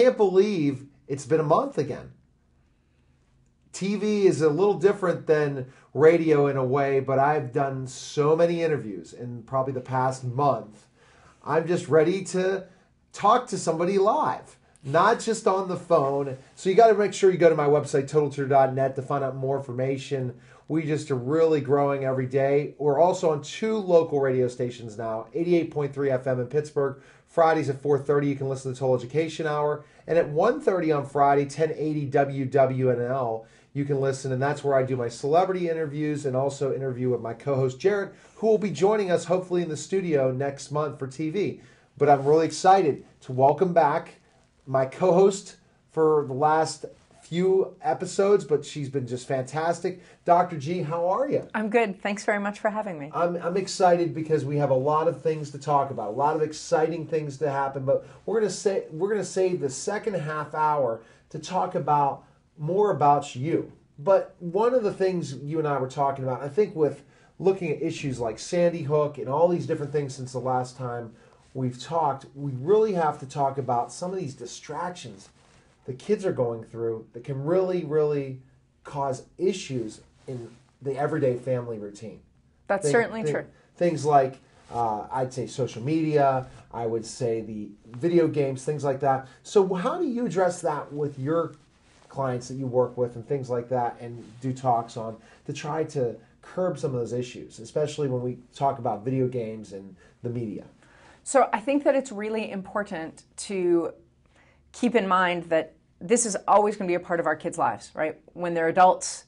can't believe it's been a month again. TV is a little different than radio in a way, but I've done so many interviews in probably the past month. I'm just ready to talk to somebody live, not just on the phone. So you got to make sure you go to my website, totaltutor.net, to find out more information. We just are really growing every day. We're also on 2 local radio stations now, 88.3 FM in Pittsburgh. Fridays at 4:30, you can listen to Total Education Hour. And at 1:30 on Friday, 1080 WWNL, you can listen. And that's where I do my celebrity interviews and also interview with my co-host, Jarrett, who will be joining us hopefully in the studio next month for TV. But I'm really excited to welcome back my co-host for the last few episodes, but she's been just fantastic. Dr. G, how are you? I'm good. Thanks very much for having me. I'm excited because we have a lot of things to talk about, a lot of exciting things to happen, but we're going to save the second half hour to talk about more about you. But one of the things you and I were talking about, I think with looking at issues like Sandy Hook and all these different things since the last time we've talked, we really have to talk about some of these distractions the kids are going through that can really, really cause issues in the everyday family routine. That's certainly true. Things like, I'd say social media, I would say the video games, things like that. So how do you address that with your clients that you work with and things like that and do talks on to try to curb some of those issues, especially when we talk about video games and the media? So I think that it's really important to keep in mind that this is always going to be a part of our kids' lives, right? When they're adults,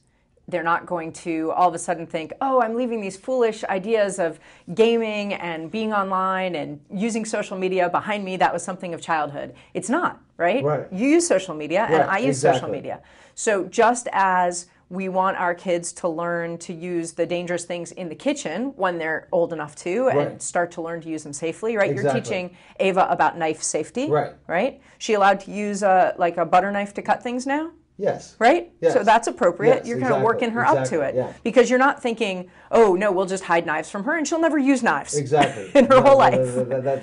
they're not going to all of a sudden think, oh, I'm leaving these foolish ideas of gaming and being online and using social media behind me. That was something of childhood. It's not, right? You use social media and I use social media. So just as we want our kids to learn to use the dangerous things in the kitchen when they're old enough to and start to learn to use them safely, right? You're teaching Ava about knife safety, right? She allowed to use like a butter knife to cut things now? Yes. Right? Yes. So that's appropriate. Yes, you're kind of working her up to it because you're not thinking, oh, no, we'll just hide knives from her and she'll never use knives in her whole life.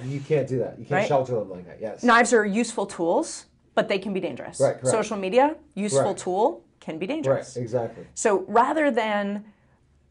You can't do that. You can't shelter them like that. Yes. Knives are useful tools, but they can be dangerous. Right, correct. Social media, useful tool, can be dangerous. Right, exactly. So rather than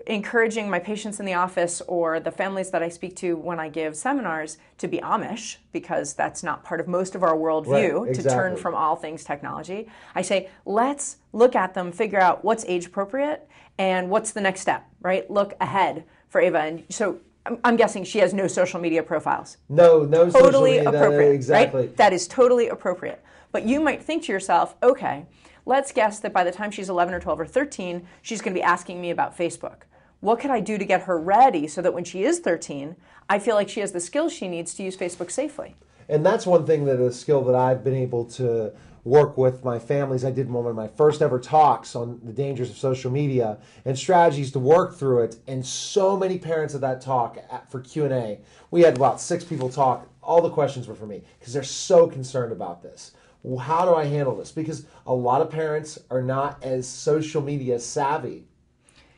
encouraging my patients in the office or the families that I speak to when I give seminars to be Amish, because that's not part of most of our worldview, to turn from all things technology, I say, let's look at them, figure out what's age appropriate and what's the next step, right? Look ahead for Ava. And so I'm guessing she has no social media profiles. No totally social media. Appropriate. Exactly. Right? That is totally appropriate. But you might think to yourself, okay, let's guess that by the time she's 11 or 12 or 13, she's going to be asking me about Facebook. What could I do to get her ready so that when she is 13, I feel like she has the skills she needs to use Facebook safely? And that's one thing that a skill that I've been able to work with my families. I did one of my first ever talks on the dangers of social media and strategies to work through it. And so many parents at that talk for Q&A, we had about 6 people talk. All the questions were for me because they're so concerned about this. How do I handle this? Because a lot of parents are not as social media savvy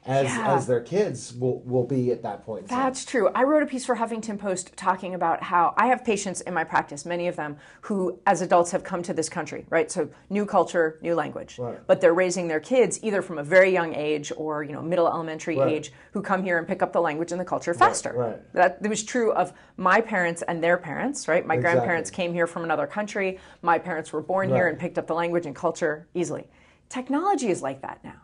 as their kids will be at that point. That's true. I wrote a piece for Huffington Post talking about how I have patients in my practice, many of them, who as adults have come to this country, right? So new culture, new language. But they're raising their kids either from a very young age or middle elementary age who come here and pick up the language and the culture faster. That was true of my parents and their parents, right? My grandparents came here from another country. My parents were born here and picked up the language and culture easily. Technology is like that now.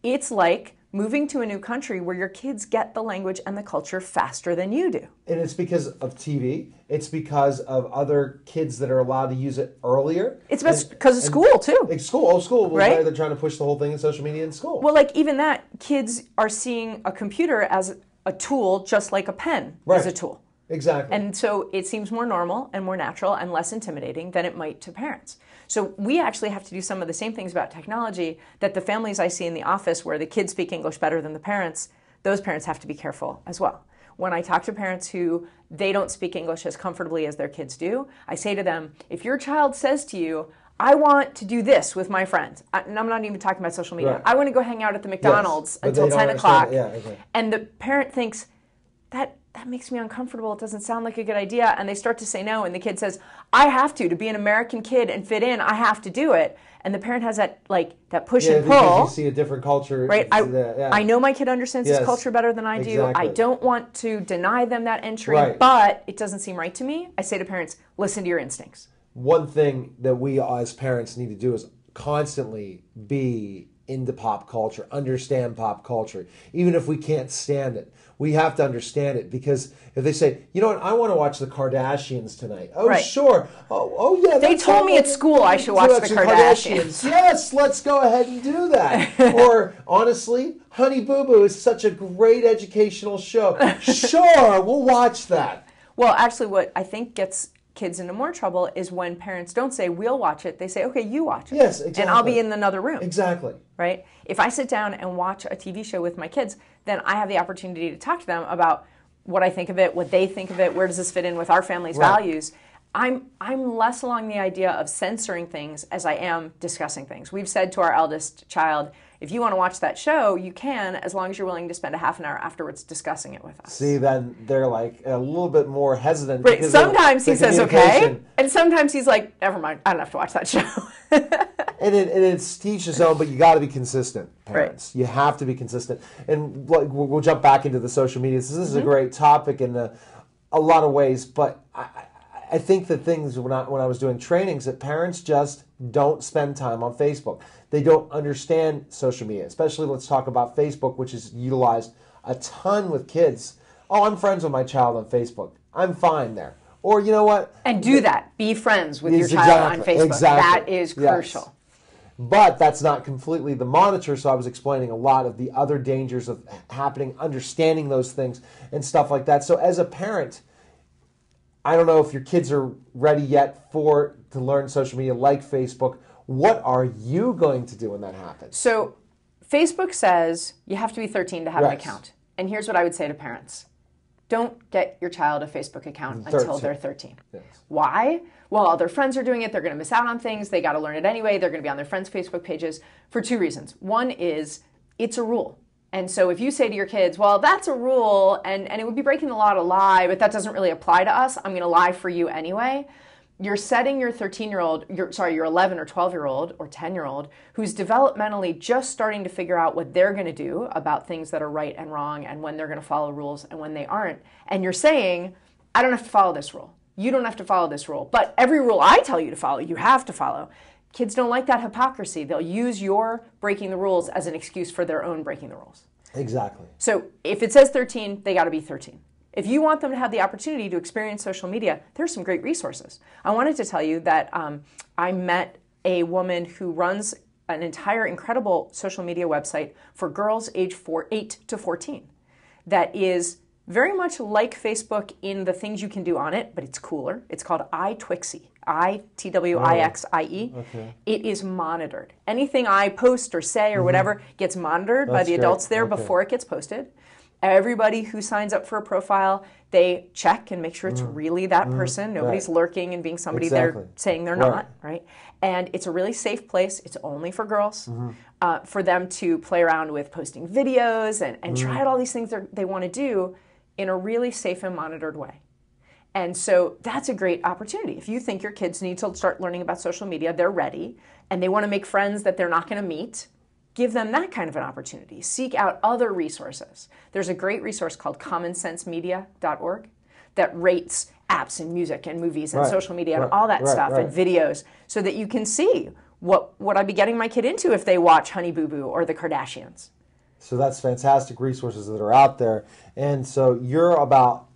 It's like moving to a new country where your kids get the language and the culture faster than you do. And it's because of TV. It's because of other kids that are allowed to use it earlier. It's because of school, too. School. Right? They're trying to push the whole thing in social media in school. Well, like even that, kids are seeing a computer as a tool just like a pen is a tool. Exactly. And so it seems more normal and more natural and less intimidating than it might to parents. So we actually have to do some of the same things about technology that the families I see in the office where the kids speak English better than the parents, those parents have to be careful as well. When I talk to parents who they don't speak English as comfortably as their kids do, I say to them, if your child says to you, I want to do this with my friends, and I'm not even talking about social media, I want to go hang out at the McDonald's until 10 o'clock, and the parent thinks, that makes me uncomfortable. It doesn't sound like a good idea. And they start to say no. And the kid says, I have to be an American kid and fit in. I have to do it. And the parent has that push and pull. Because you see a different culture. Right. I know my kid understands his culture better than I do. Exactly. I don't want to deny them that entry, Right. but it doesn't seem right to me. I say to parents, listen to your instincts. One thing that we as parents need to do is constantly be into pop culture, understand pop culture. Even if we can't stand it, we have to understand it, because if they say, you know what, I want to watch the Kardashians tonight. Oh, right. Sure. Oh yeah. They told me at school I should watch the Kardashians. Yes, let's go ahead and do that. Or honestly, Honey Boo Boo is such a great educational show. Sure, we'll watch that. Well, actually, what I think gets kids into more trouble is when parents don't say, we'll watch it. They say, okay, you watch it. Yes, exactly. And I'll be in another room. Exactly. Right? If I sit down and watch a TV show with my kids, then I have the opportunity to talk to them about what I think of it, what they think of it, where does this fit in with our family's values. I'm less along the idea of censoring things as I am discussing things. We've said to our eldest child, if you want to watch that show, you can, as long as you're willing to spend a half an hour afterwards discussing it with us. See, then they're like a little bit more hesitant. Right. Sometimes he says okay, and sometimes he's like, never mind, I don't have to watch that show. and it's teach his own, but you got to be consistent, parents. Right. You have to be consistent. And we'll jump back into the social media. This is a great topic in a lot of ways, but I think the things when I was doing trainings that parents just don't spend time on Facebook. They don't understand social media, especially let's talk about Facebook, which is utilized a ton with kids. Oh, I'm friends with my child on Facebook. I'm fine there. Or you know what? And do that. Be friends with your child on Facebook. Exactly. That is crucial. Yes. But that's not completely the monitor, so I was explaining a lot of the other dangers of happening, understanding those things and stuff like that. So as a parent, I don't know if your kids are ready yet to learn social media like Facebook. What are you going to do when that happens? So Facebook says you have to be 13 to have an account. And here's what I would say to parents. Don't get your child a Facebook account until they're 13. Yes. Why? Well, all their friends are doing it. They're going to miss out on things. They got to learn it anyway. They're going to be on their friends' Facebook pages for two reasons. One is it's a rule. And so if you say to your kids, well, that's a rule, and it would be breaking the law to lie, but that doesn't really apply to us, I'm going to lie for you anyway, you're setting your 13-year-old, your 11 or 12-year-old or 10-year-old who's developmentally just starting to figure out what they're going to do about things that are right and wrong and when they're going to follow rules and when they aren't. And you're saying, I don't have to follow this rule. You don't have to follow this rule. But every rule I tell you to follow, you have to follow. Kids don't like that hypocrisy. They'll use your breaking the rules as an excuse for their own breaking the rules. Exactly. So if it says 13, they got to be 13. If you want them to have the opportunity to experience social media, there's some great resources. I wanted to tell you that I met a woman who runs an entire incredible social media website for girls age 8 to 14 that is very much like Facebook in the things you can do on it, but it's cooler. It's called iTwixie, iTwixie. Okay. It is monitored. Anything I post or say or whatever gets monitored by the adults there before it gets posted. Everybody who signs up for a profile, they check and make sure it's really that person. Nobody's lurking and being somebody they're saying they're not, right? And it's a really safe place. It's only for girls, for them to play around with posting videos and try out all these things they want to do in a really safe and monitored way. And so that's a great opportunity. If you think your kids need to start learning about social media, they're ready, and they want to make friends that they're not going to meet, give them that kind of an opportunity. Seek out other resources. There's a great resource called commonsensemedia.org that rates apps and music and movies and social media and all that stuff and videos so that you can see what I'd be getting my kid into if they watch Honey Boo Boo or the Kardashians. So that's fantastic resources that are out there. And so you're about,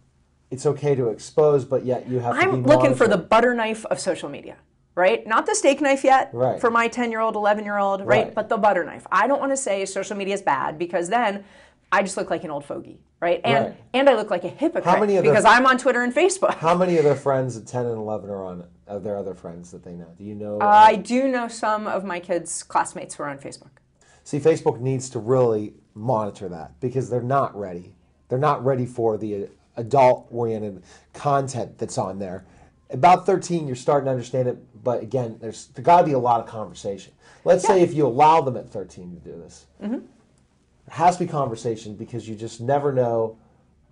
it's okay to expose, but yet you have to be I'm looking for the monitored. butter knife of social media. Right? Not the steak knife yet for my 10-year-old, 11-year-old, right? But the butter knife. I don't want to say social media is bad because then I just look like an old fogey, right? And I look like a hypocrite because I'm on Twitter and Facebook. How many of their friends at 10 and 11 are on their other friends that they know? Do you know? I do know some of my kids' classmates who are on Facebook. See, Facebook needs to really monitor that because they're not ready. They're not ready for the adult-oriented content that's on there. About 13, you're starting to understand it, but again, there's got to be a lot of conversation. Let's say if you allow them at 13 to do this, there has to be conversation because you just never know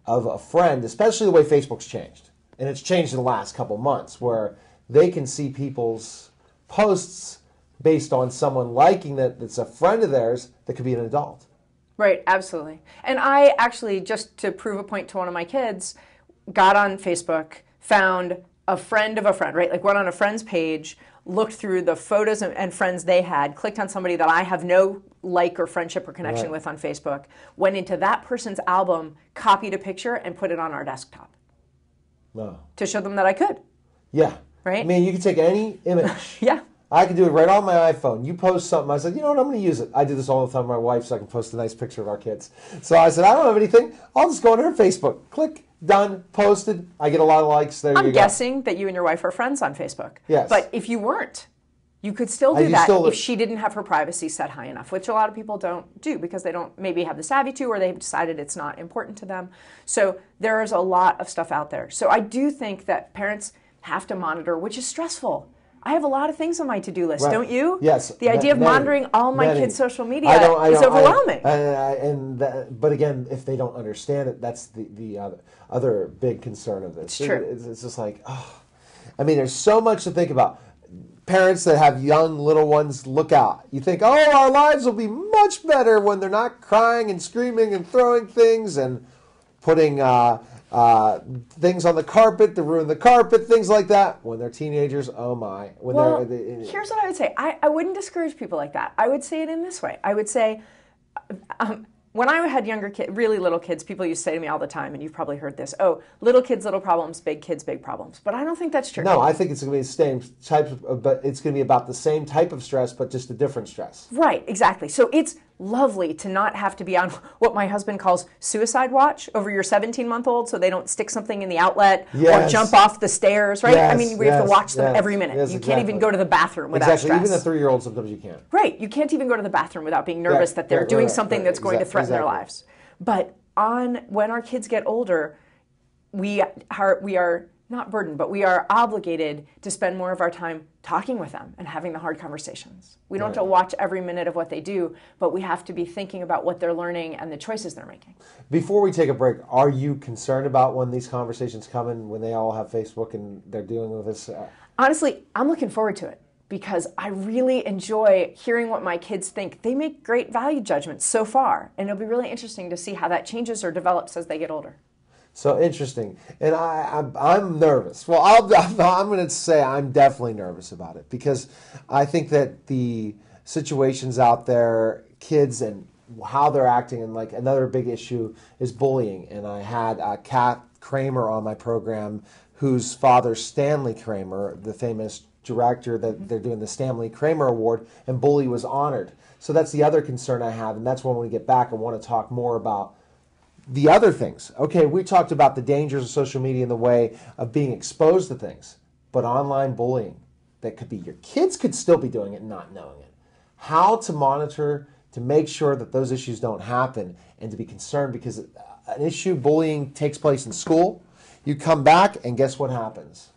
of a friend, especially the way Facebook's changed. And it's changed in the last couple months, where they can see people's posts based on someone liking that's a friend of theirs that could be an adult. Right, absolutely. And I actually, just to prove a point to one of my kids, got on Facebook, found a friend of a friend, right? Like went on a friend's page, looked through the photos and friends they had, clicked on somebody that I have no like or friendship or connection with on Facebook, went into that person's album, copied a picture, and put it on our desktop. No. To show them that I could. Yeah. Right? I mean, you can take any image. Yeah. I can do it right on my iPhone. You post something, I said, you know what, I'm going to use it. I do this all the time with my wife so I can post a nice picture of our kids. So I said, I don't have anything. I'll just go on her Facebook. Click, done, posted. I get a lot of likes. There you go. I'm guessing that you and your wife are friends on Facebook. Yes. But if you weren't, you could still do that if she didn't have her privacy set high enough, which a lot of people don't do because they don't maybe have the savvy to, or they've decided it's not important to them. So there is a lot of stuff out there. So I do think that parents have to monitor, which is stressful. I have a lot of things on my to-do list, don't you? Yes. The idea of monitoring all my kids' social media is overwhelming. But again, if they don't understand it, that's the other big concern of this. It's true. It's just like, oh. I mean, there's so much to think about. Parents that have young little ones, look out. You think, oh, our lives will be much better when they're not crying and screaming and throwing things and putting things on the carpet to ruin the carpet, things like that. When they're teenagers, oh my. Here's what I would say. I wouldn't discourage people like that. I would say it in this way. I would say, when I had younger kids, really little kids, people used to say to me all the time, and you've probably heard this, oh, little kids, little problems, big kids, big problems. But I don't think that's true. No, I think it's going to be the same type of, but it's going to be about the same type of stress, but just a different stress. Right, exactly. So it's lovely to not have to be on what my husband calls suicide watch over your 17-month-old so they don't stick something in the outlet or jump off the stairs, right? Yes, I mean, we have to watch them every minute. You can't even go to the bathroom without stress. Even the 3-year-old, sometimes you can't. Right. You can't even go to the bathroom without being nervous that they're doing something that's going to threaten their lives. But when our kids get older, we are not burdened, but we are obligated to spend more of our time talking with them and having the hard conversations. We don't have to watch every minute of what they do, but we have to be thinking about what they're learning and the choices they're making. Before we take a break, are you concerned about when these conversations come in, when they all have Facebook and they're dealing with this? Honestly, I'm looking forward to it because I really enjoy hearing what my kids think. They make great value judgments so far, and it'll be really interesting to see how that changes or develops as they get older. So interesting, and I'm nervous. Well, I'm going to say I'm definitely nervous about it because I think that the situations out there, kids and how they're acting, and like another big issue is bullying. And I had Kat Kramer on my program, whose father, Stanley Kramer, the famous director that they're doing the Stanley Kramer Award, and Bully was honored. So that's the other concern I have, and that's when we get back, I want to talk more about the other things. Okay, we talked about the dangers of social media in the way of being exposed to things, but online bullying, that could be your kids could still be doing it and not knowing it. How to monitor to make sure that those issues don't happen and to be concerned, because an issue, bullying, takes place in school. You come back and guess what happens?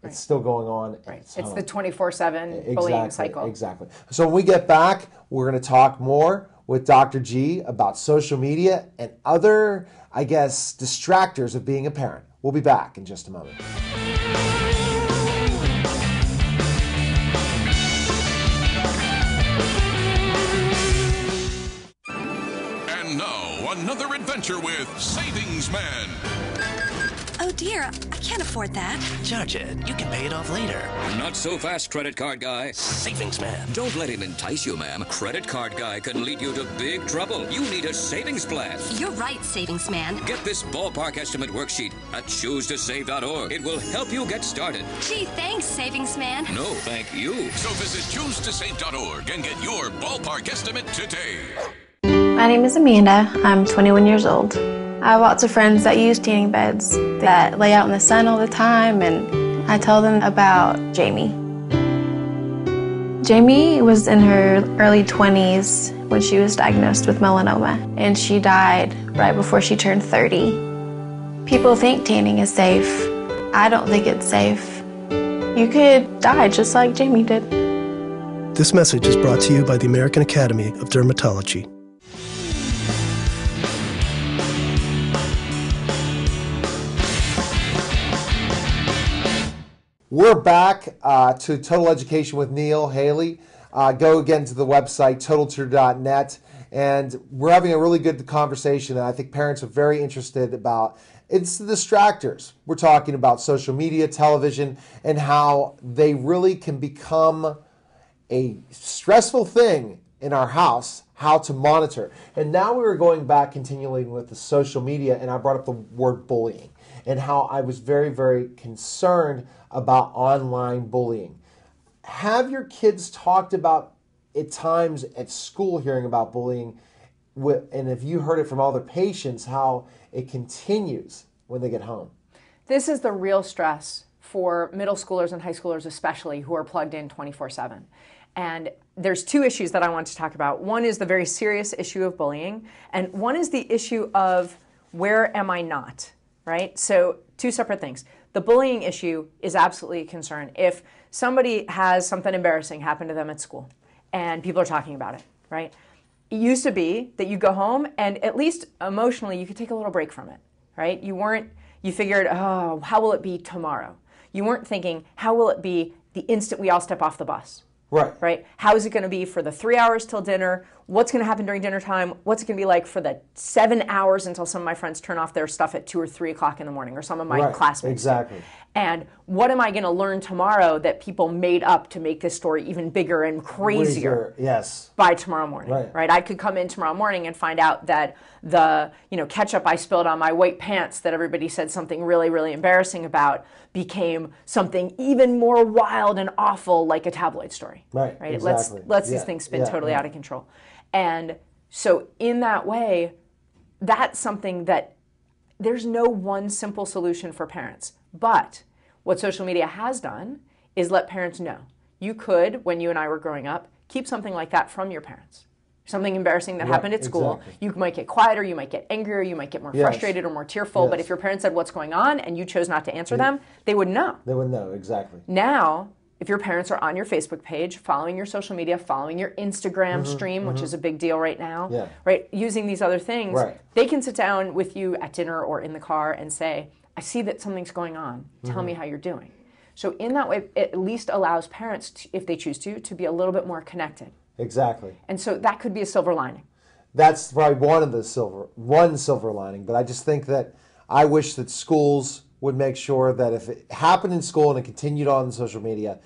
Right. It's still going on. Right. It's the 24/7 bullying cycle. Exactly. So when we get back, we're going to talk more with Dr. G about social media and other, I guess, distractors of being a parent. We'll be back in just a moment. And now, another adventure with Savings Man. Oh dear, I can't afford that. Charge it. You can pay it off later. Not so fast, credit card guy. Savings Man. Don't let him entice you, ma'am. Credit card guy can lead you to big trouble. You need a savings plan. You're right, Savings Man. Get this ballpark estimate worksheet at choosetosave.org. It will help you get started. Gee, thanks, Savings Man. No, thank you. So visit choosetosave.org and get your ballpark estimate today. My name is Amanda. I'm 21 years old. I have lots of friends that use tanning beds that lay out in the sun all the time, and I tell them about Jamie. Jamie was in her early 20s when she was diagnosed with melanoma, and she died right before she turned 30. People think tanning is safe. I don't think it's safe. You could die just like Jamie did. This message is brought to you by the American Academy of Dermatology. We're back to Total Education with Neil Haley. Go again to the website, totaltutor.net. And we're having a really good conversation, and I think parents are very interested about. It's the distractors. We're talking about social media, television, and how they really can become a stressful thing in our house, how to monitor. And now we were going back continuing with the social media, and I brought up the word bullying and how I was very, very concerned about online bullying. Have your kids talked about at times at school hearing about bullying, and if you heard it from all their patients, how it continues when they get home? This is the real stress for middle schoolers and high schoolers especially, who are plugged in 24/7. And there's two issues that I want to talk about. One is the very serious issue of bullying, and one is the issue of where am I not, right? So two separate things. The bullying issue is absolutely a concern. If somebody has something embarrassing happen to them at school and people are talking about it, right? It used to be that you go home and at least emotionally you could take a little break from it, right? You figured, oh, how will it be tomorrow? You weren't thinking, how will it be the instant we all step off the bus? Right? How is it going to be for the 3 hours till dinner? What's going to happen during dinner time? What's it going to be like for the 7 hours until some of my friends turn off their stuff at 2 or 3 o'clock in the morning, or some of my classmates? Exactly. And what am I going to learn tomorrow that people made up to make this story even bigger and crazier? Yes. By tomorrow morning, right? I could come in tomorrow morning and find out that the ketchup I spilled on my white pants that everybody said something really, really embarrassing about became something even more wild and awful, like a tabloid story. Right. Exactly. It lets these things spin totally out of control. And so in that way, that's something that there's no one simple solution for parents. But what social media has done is let parents know. You could, when you and I were growing up, keep something like that from your parents. Something embarrassing that happened at school. You might get quieter, you might get angrier, you might get more frustrated or more tearful. But if your parents said what's going on and you chose not to answer them, they would know. They would know, exactly. Now, if your parents are on your Facebook page, following your social media, following your Instagram stream, which is a big deal right now, right? Using these other things, they can sit down with you at dinner or in the car and say, I see that something's going on. Tell me how you're doing. So in that way, it at least allows parents, if they choose to be a little bit more connected. Exactly. And so that could be a silver lining. That's probably one silver lining. But I just think that I wish that schools would make sure that if it happened in school and it continued on social media,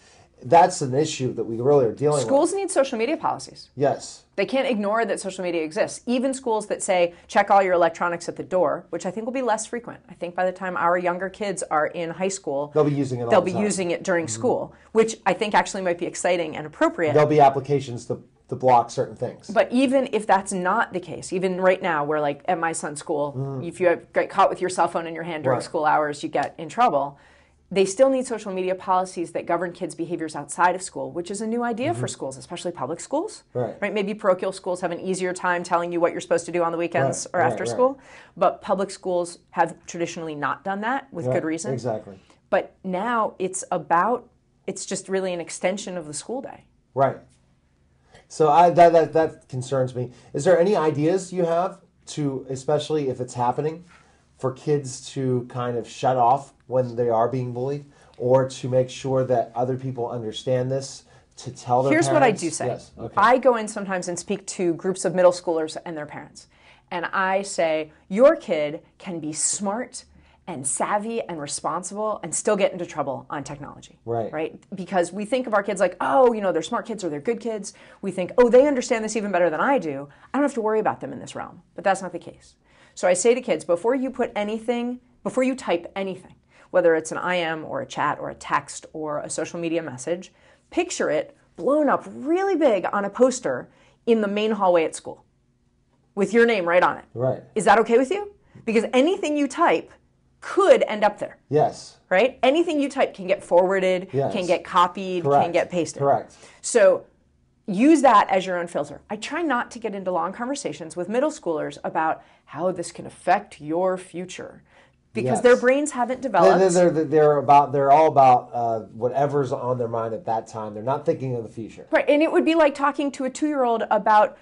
that's an issue that we really are dealing with. Schools need social media policies. Yes. They can't ignore that social media exists. Even schools that say, check all your electronics at the door, which I think will be less frequent. I think by the time our younger kids are in high school, they'll be using it all They'll the be time. Using it during school, which I think actually might be exciting and appropriate. There'll be applications to block certain things. But even if that's not the case, even right now, where like at my son's school, if you get caught with your cell phone in your hand during school hours, you get in trouble. They still need social media policies that govern kids' behaviors outside of school, which is a new idea for schools, especially public schools. Right? Maybe parochial schools have an easier time telling you what you're supposed to do on the weekends or after school. But public schools have traditionally not done that with good reason. Exactly. But now it's just really an extension of the school day. Right. So that concerns me. Is there any ideas you have to, especially if it's happening, for kids to kind of shut off when they are being bullied, or to make sure that other people understand this, to tell their parents? Here's what I do say. Yes. Okay. I go in sometimes and speak to groups of middle schoolers and their parents. And I say, your kid can be smart and savvy and responsible and still get into trouble on technology. Right? Because we think of our kids like, oh, they're smart kids or they're good kids. We think, oh, they understand this even better than I do. I don't have to worry about them in this realm. But that's not the case. So I say to kids, before you type anything, whether it's an IM or a chat or a text or a social media message, picture it blown up really big on a poster in the main hallway at school with your name right on it. Right. Is that okay with you? Because anything you type could end up there. Yes. Right? Anything you type can get forwarded, can get copied, can get pasted. Correct. So use that as your own filter. I try not to get into long conversations with middle schoolers about how this can affect your future, because their brains haven't developed. They're all about whatever's on their mind at that time. They're not thinking of the future. Right, and it would be like talking to a 2-year-old about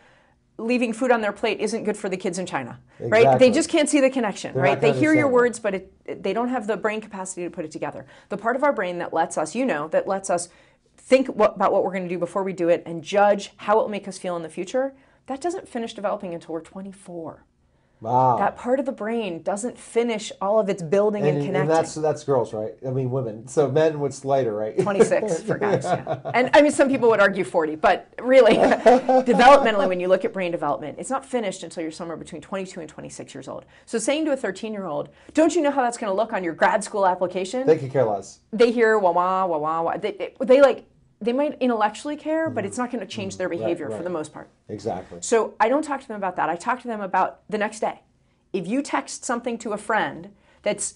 leaving food on their plate isn't good for the kids in China, right? They Exactly. just can't see the connection, They're right? not They gonna hear your understand words, but they don't have the brain capacity to put it together. The part of our brain that lets us, that lets us think about what we're going to do before we do it and judge how it will make us feel in the future, that doesn't finish developing until we're 24. Wow. That part of the brain doesn't finish all of its building and connecting. And that's girls, right? I mean, women. So men, what's later, right? 26 for guys, yeah. And I mean, some people would argue 40, but really, developmentally, when you look at brain development, it's not finished until you're somewhere between 22 and 26 years old. So saying to a 13-year-old, don't you know how that's going to look on your grad school application? They could care less. They hear wah, wah, wah, wah, wah. They might intellectually care, but it's not going to change their behavior for the most part. Exactly. So I don't talk to them about that. I talk to them about the next day. If you text something to a friend that's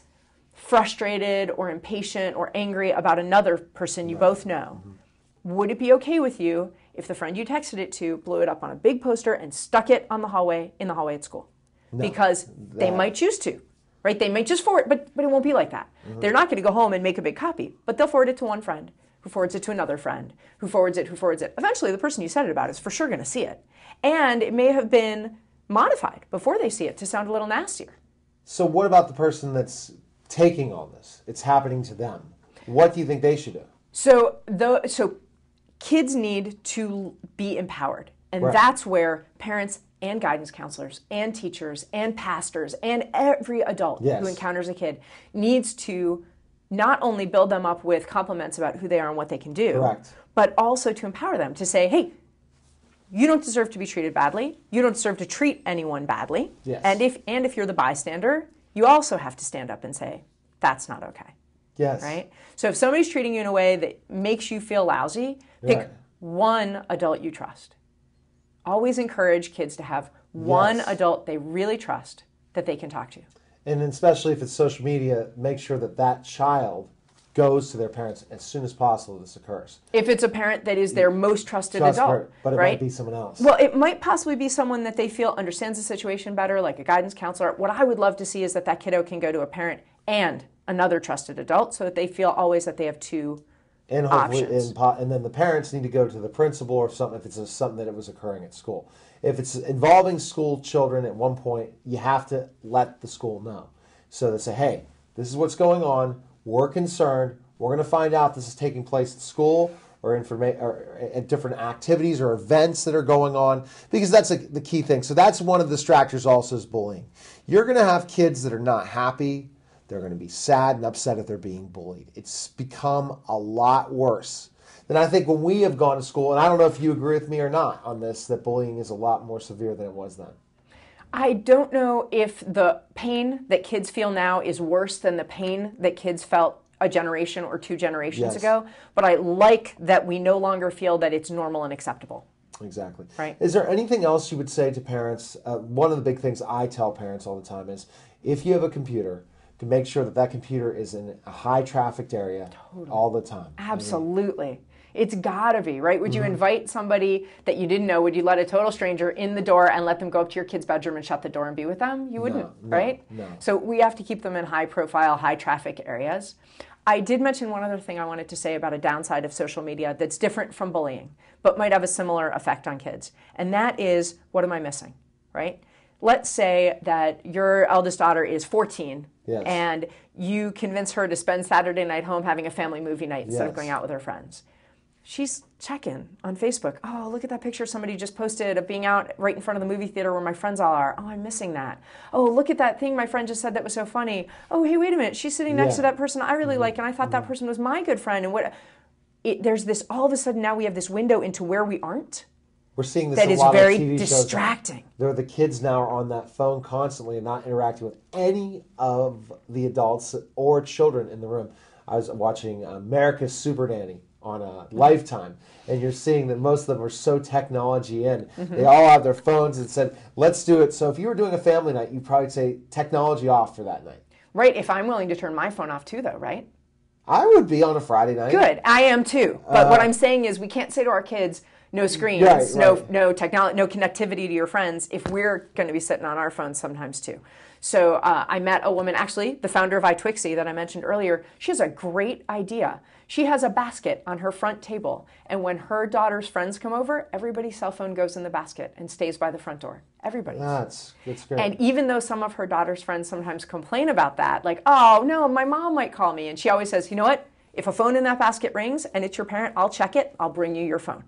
frustrated or impatient or angry about another person you both know, would it be okay with you if the friend you texted it to blew it up on a big poster and stuck it on the hallway at school? No, because they might choose to, right? They might just forward, but it won't be like that. They're not going to go home and make a big copy, but they'll forward it to one friend, who forwards it to another friend, who forwards it. Eventually, the person you said it about is for sure going to see it. And it may have been modified before they see it to sound a little nastier. So what about the person that's taking all this? It's happening to them. What do you think they should do? So kids need to be empowered. And that's where parents and guidance counselors and teachers and pastors and every adult who encounters a kid needs to not only build them up with compliments about who they are and what they can do, but also to empower them to say, hey, you don't deserve to be treated badly. You don't deserve to treat anyone badly. Yes. And if you're the bystander, you also have to stand up and say, that's not okay. Yes. Right? So if somebody's treating you in a way that makes you feel lousy, pick one adult you trust. Always encourage kids to have one adult they really trust that they can talk to. And especially if it's social media, make sure that child goes to their parents as soon as possible this occurs. If it's a parent that is their most trusted adult. But it might be someone else. Well, it might possibly be someone that they feel understands the situation better, like a guidance counselor. What I would love to see is that kiddo can go to a parent and another trusted adult so that they feel always that they have two and options. And then the parents need to go to the principal or something if it's something that it was occurring at school. If it's involving school children at one point, you have to let the school know. So they say, hey, this is what's going on. We're concerned. We're going to find out this is taking place at school or at different activities or events that are going on, because that's the key thing. So that's one of the distractors also is bullying. You're going to have kids that are not happy. They're going to be sad and upset if they're being bullied. It's become a lot worse than I think when we have gone to school. And I don't know if you agree with me or not on this, that bullying is a lot more severe than it was then. I don't know if the pain that kids feel now is worse than the pain that kids felt a generation or two generations ago, but I like that we no longer feel that it's normal and acceptable. Exactly. Right. Is there anything else you would say to parents? One of the big things I tell parents all the time is, if you have a computer, to make sure that computer is in a high trafficked area all the time. Absolutely. It's gotta be, right? Would you invite somebody that you didn't know? Would you let a total stranger in the door and let them go up to your kid's bedroom and shut the door and be with them? You wouldn't, right? No. So we have to keep them in high profile, high traffic areas. I did mention one other thing I wanted to say about a downside of social media that's different from bullying, but might have a similar effect on kids. And that is, what am I missing, right? Let's say that your eldest daughter is 14 and you convince her to spend Saturday night home having a family movie night instead of going out with her friends. She's checking on Facebook. Oh, look at that picture somebody just posted of being out right in front of the movie theater where my friends all are. Oh, I'm missing that. Oh, look at that thing my friend just said that was so funny. Oh, hey, wait a minute. She's sitting next to that person I really like, and I thought that person was my good friend. And there's this, all of a sudden now we have this window into where we aren't. We're seeing this that a is lot very of TV distracting. Shows. The kids now are on that phone constantly and not interacting with any of the adults or children in the room. I was watching America's Super Nanny on Lifetime, and you're seeing that most of them are so technology in. They all have their phones and said, let's do it. So if you were doing a family night, you'd probably say technology off for that night. Right, if I'm willing to turn my phone off too, though, right? I would be on a Friday night. Good, I am too. But what I'm saying is we can't say to our kids, no screens, no technology, no connectivity to your friends if we're going to be sitting on our phones sometimes too. So I met a woman, actually, the founder of iTwixie that I mentioned earlier. She has a great idea. She has a basket on her front table, and when her daughter's friends come over, everybody's cell phone goes in the basket and stays by the front door. Everybody's. That's great. And even though some of her daughter's friends sometimes complain about that, like, oh, no, my mom might call me. And she always says, you know what? If a phone in that basket rings and it's your parent, I'll check it. I'll bring you your phone.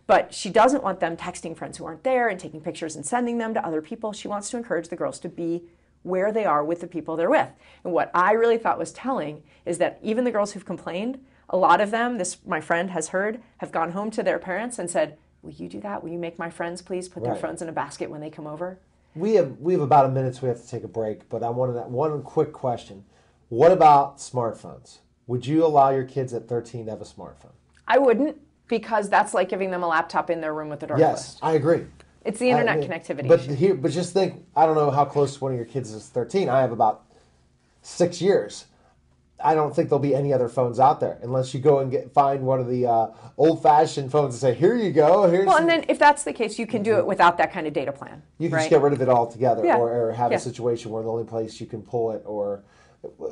But she doesn't want them texting friends who aren't there and taking pictures and sending them to other people. She wants to encourage the girls to be where they are with the people they're with. And what I really thought was telling is that even the girls who've complained, a lot of them, this my friend has heard, have gone home to their parents and said, will you do that? Will you make my friends please put their phones in a basket when they come over? We have about a minute, so we have to take a break. But I wanted one quick question. What about smartphones? Would you allow your kids at 13 to have a smartphone? I wouldn't, because that's like giving them a laptop in their room with the door closed. I agree. It's the internet connectivity. But just think, I don't know how close one of your kids is 13. I have about 6 years. I don't think there'll be any other phones out there unless you go and find one of the old-fashioned phones and say, here you go. And then if that's the case, you can do it without that kind of data plan. You can just get rid of it altogether, Yeah. or have a situation where the only place you can pull it, or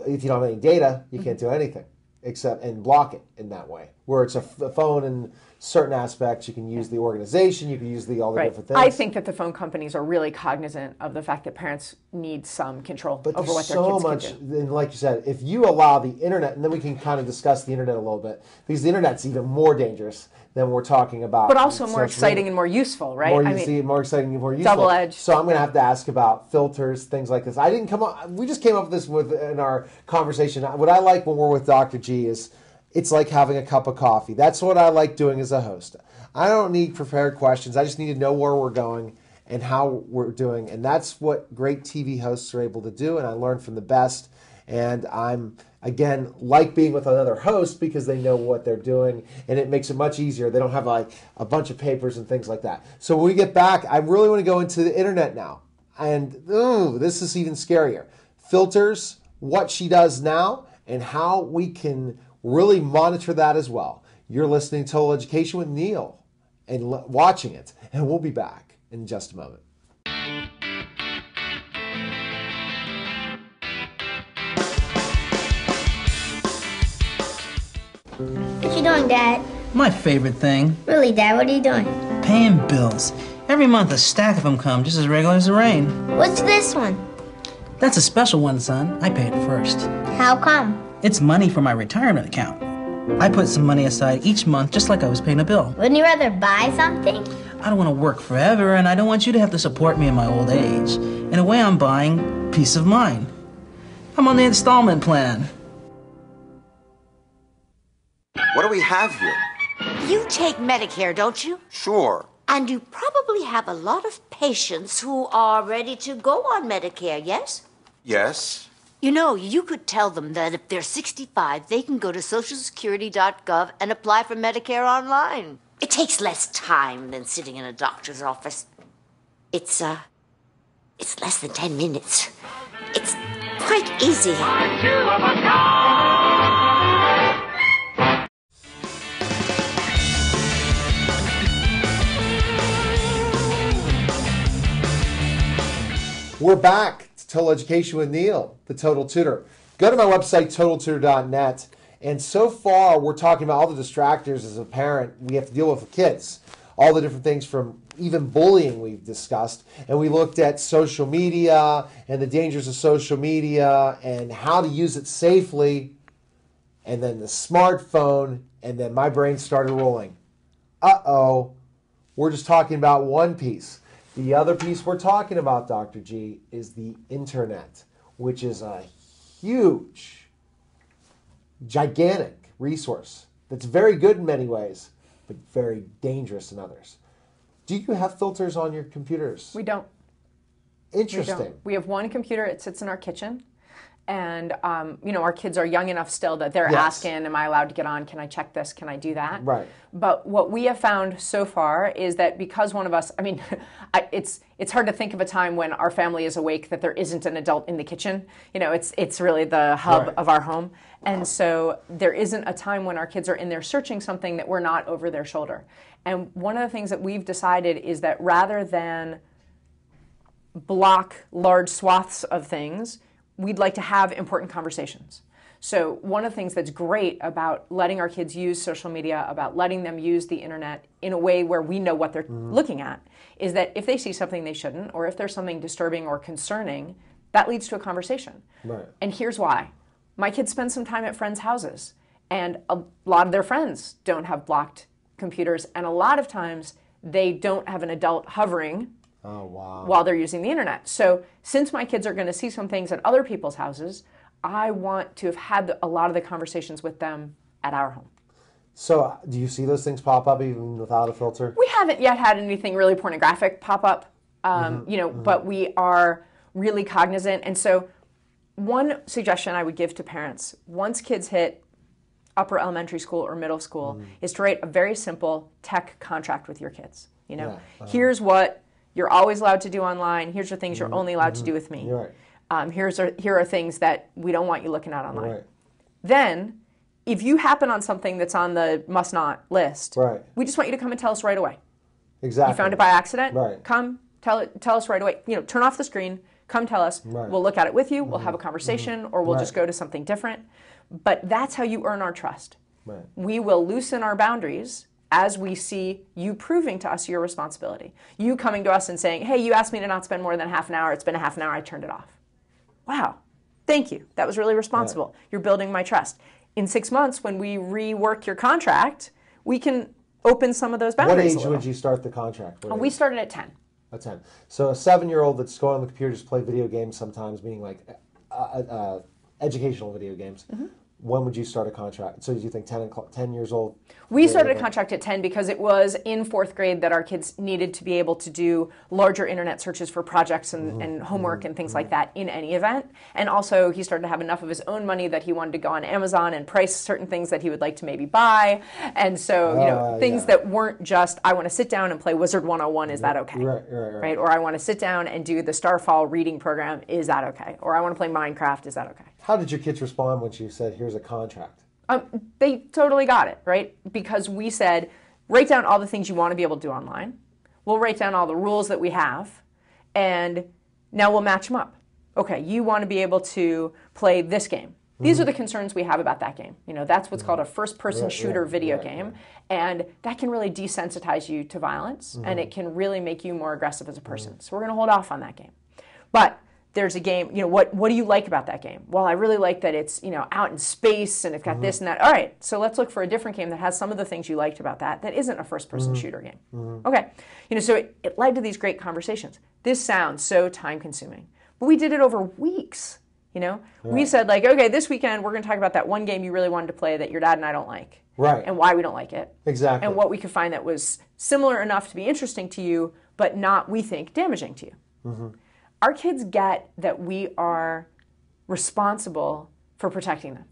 if you don't have any data, you can't do anything except and block it in that way. Where it's a phone in certain aspects, you can use the organization, you can use all the different things. I think that the phone companies are really cognizant of the fact that parents need some control over what their kids can do. And like you said, if you allow the internet, and then we can kind of discuss the internet a little bit, because the internet's even more dangerous than we're talking about. But also more exciting and more useful, right? More exciting and more useful. Double-edged. So I'm going to have to ask about filters, things like this. We just came up with this in our conversation. What I like when we're with Dr. G is it's like having a cup of coffee. That's what I like doing as a host. I don't need prepared questions. I just need to know where we're going and how we're doing. And that's what great TV hosts are able to do. And I learn from the best. And I'm, again, like being with another host because they know what they're doing. And it makes it much easier. They don't have like a bunch of papers and things like that. So when we get back, I really want to go into the internet now. And this is even scarier. Filters, what she does now, and how we can really monitor that as well. You're listening to Total Education with Neil and watching it. And we'll be back in just a moment. What you doing, Dad? My favorite thing. Really, Dad? What are you doing? Paying bills. Every month a stack of them come, just as regular as the rain. What's this one? That's a special one, son. I pay it first. How come? It's money for my retirement account. I put some money aside each month just like I was paying a bill. Wouldn't you rather buy something? I don't want to work forever, and I don't want you to have to support me in my old age. In a way, I'm buying peace of mind. I'm on the installment plan. What do we have here? You take Medicare, don't you? Sure. And you probably have a lot of patients who are ready to go on Medicare, yes? Yes. You know, you could tell them that if they're 65, they can go to socialsecurity.gov and apply for Medicare online. It takes less time than sitting in a doctor's office. It's less than 10 minutes. It's quite easy. We're back to Total Education with Neil, the Total Tutor. Go to my website, totaltutor.net. And so far, we're talking about all the distractors as a parent we have to deal with kids. All the different things from even bullying we've discussed. And we looked at social media and the dangers of social media and how to use it safely. And then the smartphone. And then my brain started rolling. Uh-oh. We're just talking about one piece. The other piece we're talking about, Dr. G, is the internet, which is a huge, gigantic resource that's very good in many ways, but very dangerous in others. Do you have filters on your computers? We don't. Interesting. We have one computer. It sits in our kitchen. And, our kids are young enough still that they're asking, am I allowed to get on? Can I check this? Can I do that? Right. But what we have found so far is that because one of us, it's hard to think of a time when our family is awake that there isn't an adult in the kitchen. It's really the hub of our home. And so there isn't a time when our kids are in there searching something that we're not over their shoulder. And one of the things that we've decided is that rather than block large swaths of things. We'd like to have important conversations. So one of the things that's great about letting our kids use social media, about letting them use the internet in a way where we know what they're looking at, is that if they see something they shouldn't, or if there's something disturbing or concerning, that leads to a conversation. Right. And here's why. My kids spend some time at friends' houses, and a lot of their friends don't have blocked computers, and a lot of times they don't have an adult hovering while they're using the internet. So since my kids are going to see some things at other people's houses, I want to have had a lot of the conversations with them at our home. So do you see those things pop up even without a filter? We haven't yet had anything really pornographic pop up, but we are really cognizant. And so one suggestion I would give to parents, once kids hit upper elementary school or middle school, is to write a very simple tech contract with your kids. Here's what you're always allowed to do online. Here's the things you're only allowed to do with me. Right. Here are things that we don't want you looking at online. Right. Then, if you happen on something that's on the must not list, right, we just want you to come and tell us right away. Exactly. You found it by accident? Right. Come, tell us right away. Turn off the screen, come tell us. Right. We'll look at it with you, we'll have a conversation, or we'll just go to something different. But that's how you earn our trust. Right. We will loosen our boundaries as we see you proving to us your responsibility. You coming to us and saying, hey, you asked me to not spend more than half an hour. It's been a half an hour. I turned it off. Wow. Thank you. That was really responsible. Right. You're building my trust. In 6 months, when we rework your contract, we can open some of those boundaries. What age would you start the contract? We started at 10. At 10. So a 7-year-old that's going on the computer just play video games sometimes, meaning like educational video games. When would you start a contract? So do you think 10 years old? We started a contract at 10 because it was in 4th grade that our kids needed to be able to do larger internet searches for projects and homework and things like that in any event. And also he started to have enough of his own money that he wanted to go on Amazon and price certain things that he would like to maybe buy. And so, things that weren't just, I want to sit down and play Wizard 101, is that okay? Right? Or I want to sit down and do the Starfall reading program, is that okay? Or I want to play Minecraft, is that okay? How did your kids respond when you said, here's a contract? They totally got it, right? Because we said, write down all the things you want to be able to do online. We'll write down all the rules that we have, and now we'll match them up. Okay, you want to be able to play this game. These are the concerns we have about that game. That's what's called a first-person shooter video game, and that can really desensitize you to violence, and it can really make you more aggressive as a person. So we're going to hold off on that game. But there's a game, what do you like about that game? Well, I really like that it's, out in space and it's got this and that. All right, so let's look for a different game that has some of the things you liked about that isn't a first-person shooter game. Okay, so it led to these great conversations. This sounds so time-consuming, but we did it over weeks, We said, okay, this weekend we're going to talk about that one game you really wanted to play that your dad and I don't like. Right. And why we don't like it. Exactly. And what we could find that was similar enough to be interesting to you, but not, we think, damaging to you. Our kids get that we are responsible for protecting them.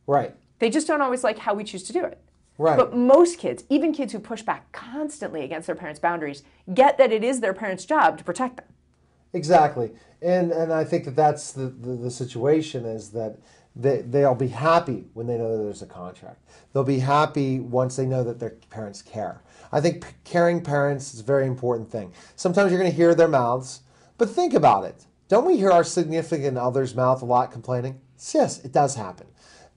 Right. They just don't always like how we choose to do it. Right. But most kids, even kids who push back constantly against their parents' boundaries, get that it is their parents' job to protect them. Exactly. And I think that's the situation, is that they'll be happy when they know that there's a contract. They'll be happy once they know that their parents care. I think caring parents is a very important thing. Sometimes you're going to hear their mouths, but think about it. Don't we hear our significant other's mouth a lot complaining? Yes, it does happen.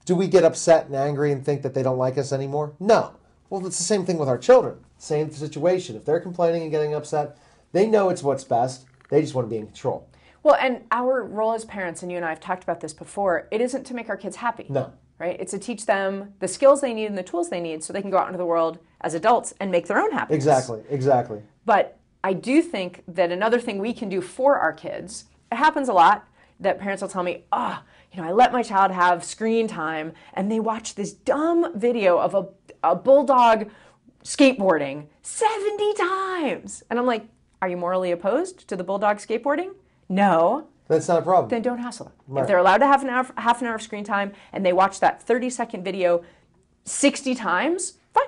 Do we get upset and angry and think that they don't like us anymore? No. Well, it's the same thing with our children. Same situation. If they're complaining and getting upset, they know it's what's best. They just want to be in control. Well, and our role as parents, and you and I have talked about this before, it isn't to make our kids happy. No. Right? It's to teach them the skills they need and the tools they need so they can go out into the world as adults and make their own happiness. Exactly. But I do think that another thing we can do for our kids, it happens a lot that parents will tell me, I let my child have screen time and they watch this dumb video of a bulldog skateboarding 70 times. And I'm like, are you morally opposed to the bulldog skateboarding? No. That's not a problem. Then don't hassle them. Right. If they're allowed to have half an hour of screen time and they watch that 30-second video 60 times, fine.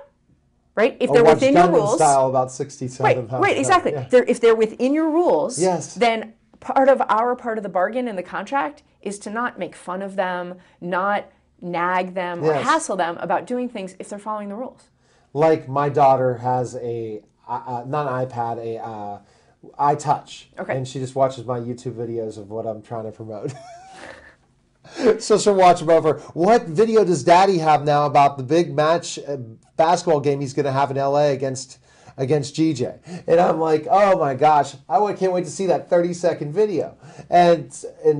Right? If they're within your rules. Style about 67 times. Right, exactly. Yeah. If they're within your rules, yes, then part of the bargain in the contract is to not make fun of them, not nag them or hassle them about doing things if they're following the rules. Like my daughter has not an iPad, I touch. Okay. And she just watches my YouTube videos of what I'm trying to promote. So she'll watch them over. What video does Daddy have now about the big match basketball game he's going to have in LA against GJ? And I'm like, oh my gosh, I can't wait to see that 30-second video. And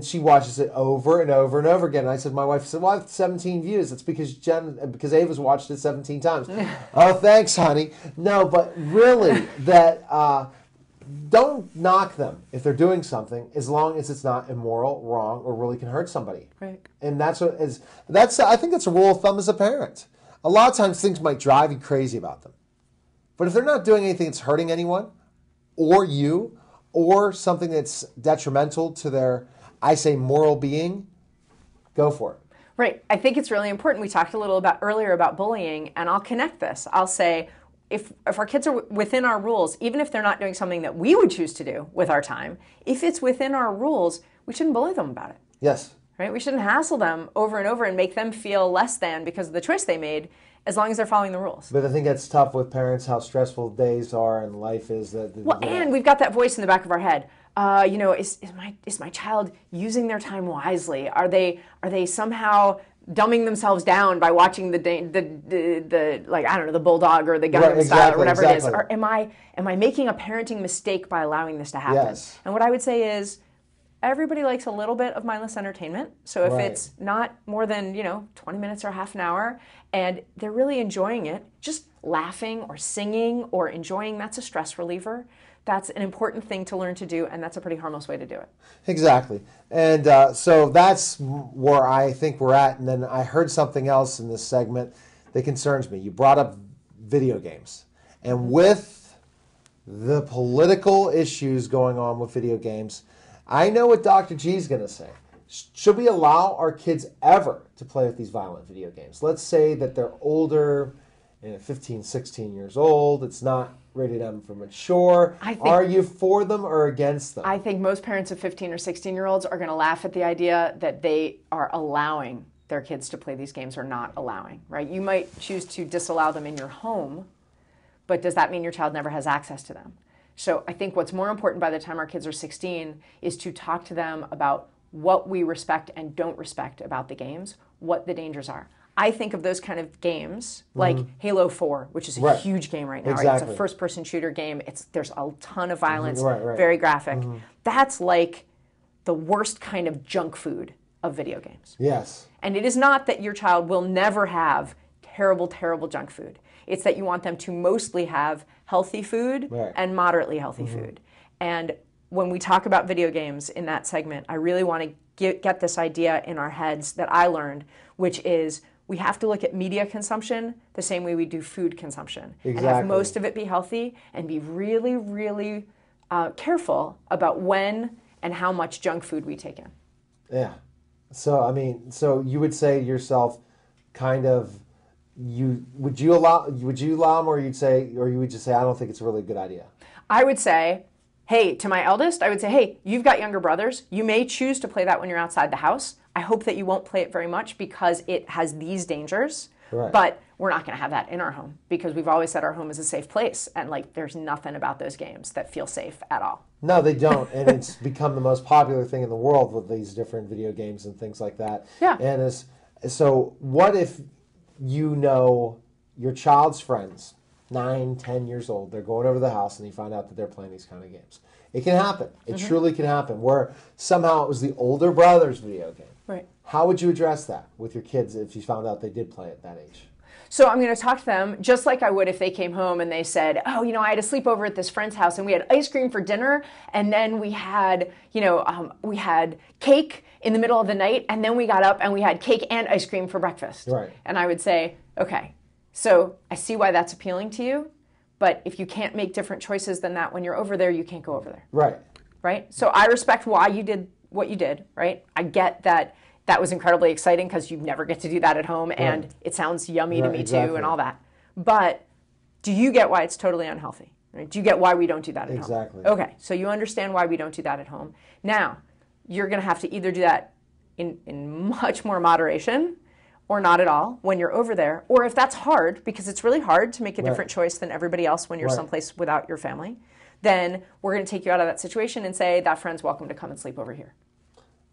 she watches it over and over and over again. And I said, my wife said, well, I have 17 views. It's because Ava's watched it 17 times. Oh, thanks, honey. No, but really, that don't knock them if they're doing something, as long as it's not immoral, wrong, or really can hurt somebody. Right. And I think that's a rule of thumb as a parent. A lot of times things might drive you crazy about them. But if they're not doing anything that's hurting anyone, or you, or something that's detrimental to their, I say, moral being, go for it. Right. I think it's really important. We talked a little earlier about bullying, and I'll connect this. I'll say, if our kids are within our rules, even if they're not doing something that we would choose to do with our time, if it's within our rules, we shouldn't bully them about it. Yes. Right? We shouldn't hassle them over and over and make them feel less than because of the choice they made, as long as they're following the rules. But I think that's tough with parents, how stressful days are and life is. And we've got that voice in the back of our head. Is my child using their time wisely? Are they somehow dumbing themselves down by watching the Bulldog or the Gangnam Style or whatever it is? Or am I making a parenting mistake by allowing this to happen? Yes. And what I would say is, everybody likes a little bit of mindless entertainment. So if it's not more than 20 minutes or half an hour, and they're really enjoying it, just laughing or singing or enjoying, that's a stress reliever. That's an important thing to learn to do, and that's a pretty harmless way to do it. Exactly. And so that's where I think we're at. And then I heard something else in this segment that concerns me. You brought up video games. And with the political issues going on with video games, I know what Dr. G is going to say. Should we allow our kids ever to play with these violent video games? Let's say that they're older, 15, 16 years old. It's not rated M for mature. Are you for them or against them? I think most parents of 15 or 16-year-olds are going to laugh at the idea that they are allowing their kids to play these games or not allowing, right? You might choose to disallow them in your home, but does that mean your child never has access to them? So I think what's more important by the time our kids are 16 is to talk to them about what we respect and don't respect about the games, what the dangers are. I think of those kind of games like Halo 4, which is a huge game right now. Right? It's a first-person shooter game. There's a ton of violence, very graphic. That's like the worst kind of junk food of video games. Yes. And it is not that your child will never have terrible, terrible junk food. It's that you want them to mostly have healthy food and moderately healthy food. And when we talk about video games in that segment, I really want to get this idea in our heads that I learned, which is we have to look at media consumption the same way we do food consumption. Exactly. And have most of it be healthy and be really, really careful about when and how much junk food we take in. Yeah. So you would say to yourself, kind of, would you allow them, or you would just say, I don't think it's a really good idea? I would say, hey, to my eldest, I would say, hey, you've got younger brothers. You may choose to play that when you're outside the house. I hope that you won't play it very much because it has these dangers. Right. But we're not going to have that in our home because we've always said our home is a safe place. And there's nothing about those games that feel safe at all. No, they don't. And it's become the most popular thing in the world with these different video games and things like that. Yeah. And so what if your child's friends, 9, 10 years old, they're going over to the house and you find out that they're playing these kind of games? It can happen. It truly can happen, where somehow it was the older brother's video game. Right. How would you address that with your kids if you found out they did play at that age? So I'm going to talk to them just like I would if they came home and they said, oh, I had a sleepover at this friend's house and we had ice cream for dinner and then we had, we had cake in the middle of the night and then we got up and we had cake and ice cream for breakfast. Right. And I would say, okay, so I see why that's appealing to you, but if you can't make different choices than that when you're over there, you can't go over there. Right. Right? So I respect why you did what you did, right? I get that was incredibly exciting because you never get to do that at home and it sounds yummy to me too and all that. But do you get why it's totally unhealthy? Right? Do you get why we don't do that at home? Exactly. Okay, so you understand why we don't do that at home. Now, you're going to have to either do that in much more moderation or not at all when you're over there, or if that's hard, because it's really hard to make a different choice than everybody else when you're someplace without your family, then we're going to take you out of that situation and say, that friend's welcome to come and sleep over here.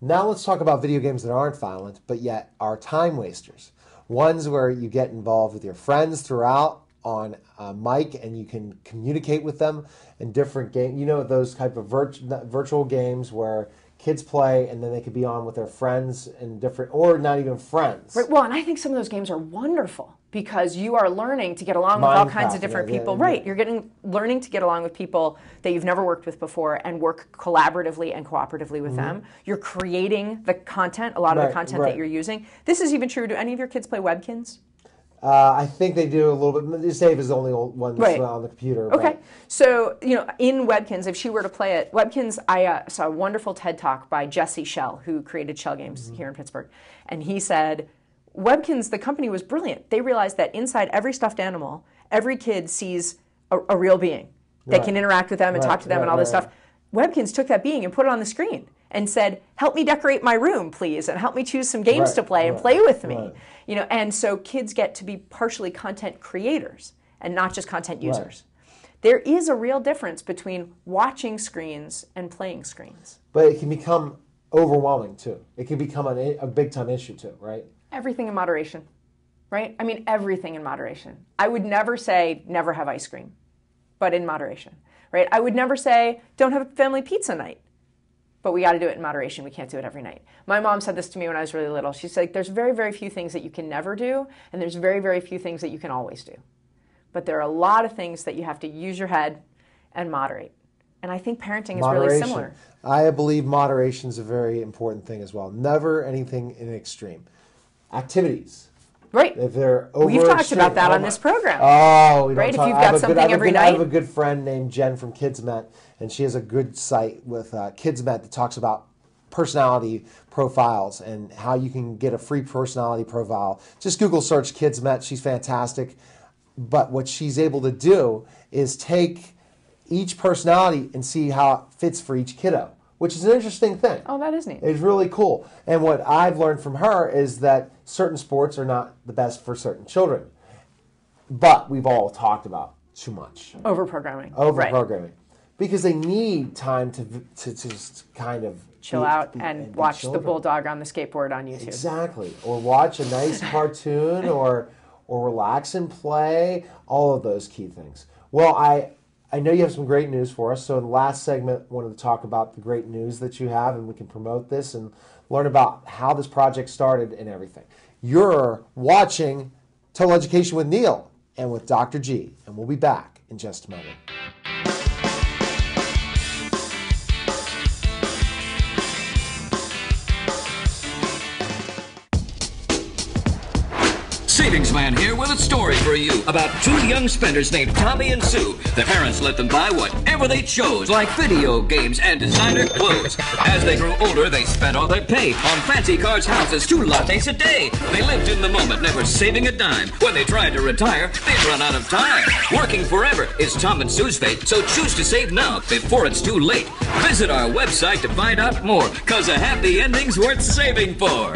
Now let's talk about video games that aren't violent, but yet are time wasters. Ones where you get involved with your friends throughout on a mic and you can communicate with them in different games. You know, those type of virtual games where kids play and then they could be on with their friends and different, or not even friends. Right. Well, and I think some of those games are wonderful because you are learning to get along with all kinds of different people. Right. You're learning to get along with people that you've never worked with before and work collaboratively and cooperatively with them. You're creating the content, a lot of the content that you're using. This is even true. Do any of your kids play Webkinz? I think they do a little bit. Dave is the only one that's on the computer. Okay. So, you know, in Webkinz, if she were to play it, Webkinz, I saw a wonderful TED Talk by Jesse Shell, who created Shell Games here in Pittsburgh. And he said, Webkinz, the company was brilliant. They realized that inside every stuffed animal, every kid sees a real being that can interact with them and talk to them and all this stuff. Webkinz took that being and put it on the screen and said, help me decorate my room, please, and help me choose some games to play and play with me. You know, and so kids get to be partially content creators and not just content users. There is a real difference between watching screens and playing screens. But it can become overwhelming too. It can become a big time issue too, right? Everything in moderation, right? I mean, everything in moderation. I would never say never have ice cream, but in moderation, right? I would never say don't have a family pizza night. But we got to do it in moderation. We can't do it every night. My mom said this to me when I was really little. She said, there's very, very few things that you can never do, and there's very, very few things that you can always do. But there are a lot of things that you have to use your head and moderate. And I think parenting is really similar. I believe moderation is a very important thing as well. Never anything in extreme. Activities. Right. If they're over We've talked about that on this program. Oh, we don't right? talk, If you've got something every night. I have a good friend named Jen from Kidsmet, and she has a good site with Kidsmet that talks about personality profiles and how you can get a free personality profile. Just Google search Kidsmet. She's fantastic. But what she's able to do is take each personality and see how it fits for each kiddo, which is an interesting thing. Oh, that is neat. It's really cool. And what I've learned from her is that certain sports are not the best for certain children. But we've all talked about too much. Overprogramming. Overprogramming. Right. Because they need time to just kind of chill out and watch the bulldog on the skateboard on YouTube. Exactly. Or watch a nice cartoon or relax and play. All of those key things. Well, I know you have some great news for us. So in the last segment, I wanted to talk about the great news that you have, and we can promote this and learn about how this project started and everything. You're watching Total Education with Neil and with Dr. G, and we'll be back in just a moment. Savings Man here with a story for you about two young spenders named Tommy and Sue. Their parents let them buy whatever they chose, like video games and designer clothes. As they grew older, they spent all their pay on fancy cars, houses, 2 lattes a day. They lived in the moment, never saving a dime. When they tried to retire, they'd run out of time. Working forever is Tom and Sue's fate, so choose to save now before it's too late. Visit our website to find out more, 'cause a happy ending's worth saving for.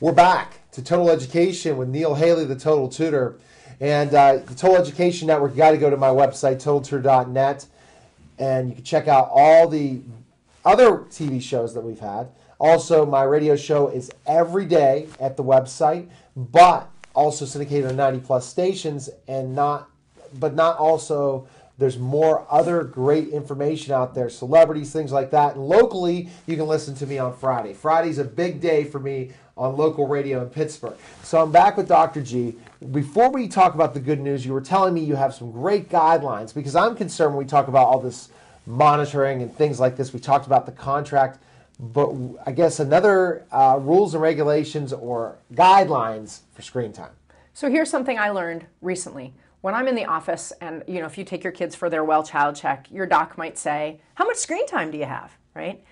We're back to Total Education with Neil Haley, the Total Tutor. And the Total Education Network, you got to go to my website, totaltutor.net, and you can check out all the other TV shows that we've had. Also, my radio show is every day at the website, but also syndicated on 90-plus stations, and not also... There's more other great information out there, celebrities, things like that. And locally, you can listen to me on Friday. Friday's a big day for me on local radio in Pittsburgh. So I'm back with Dr. G. Before we talk about the good news, you were telling me you have some great guidelines, because I'm concerned when we talk about all this monitoring and things like this. We talked about the contract, but I guess another rules and regulations or guidelines for screen time. So here's something I learned recently. When I'm in the office and, you know, if you take your kids for their well child check, your doc might say, how much screen time do you have, right?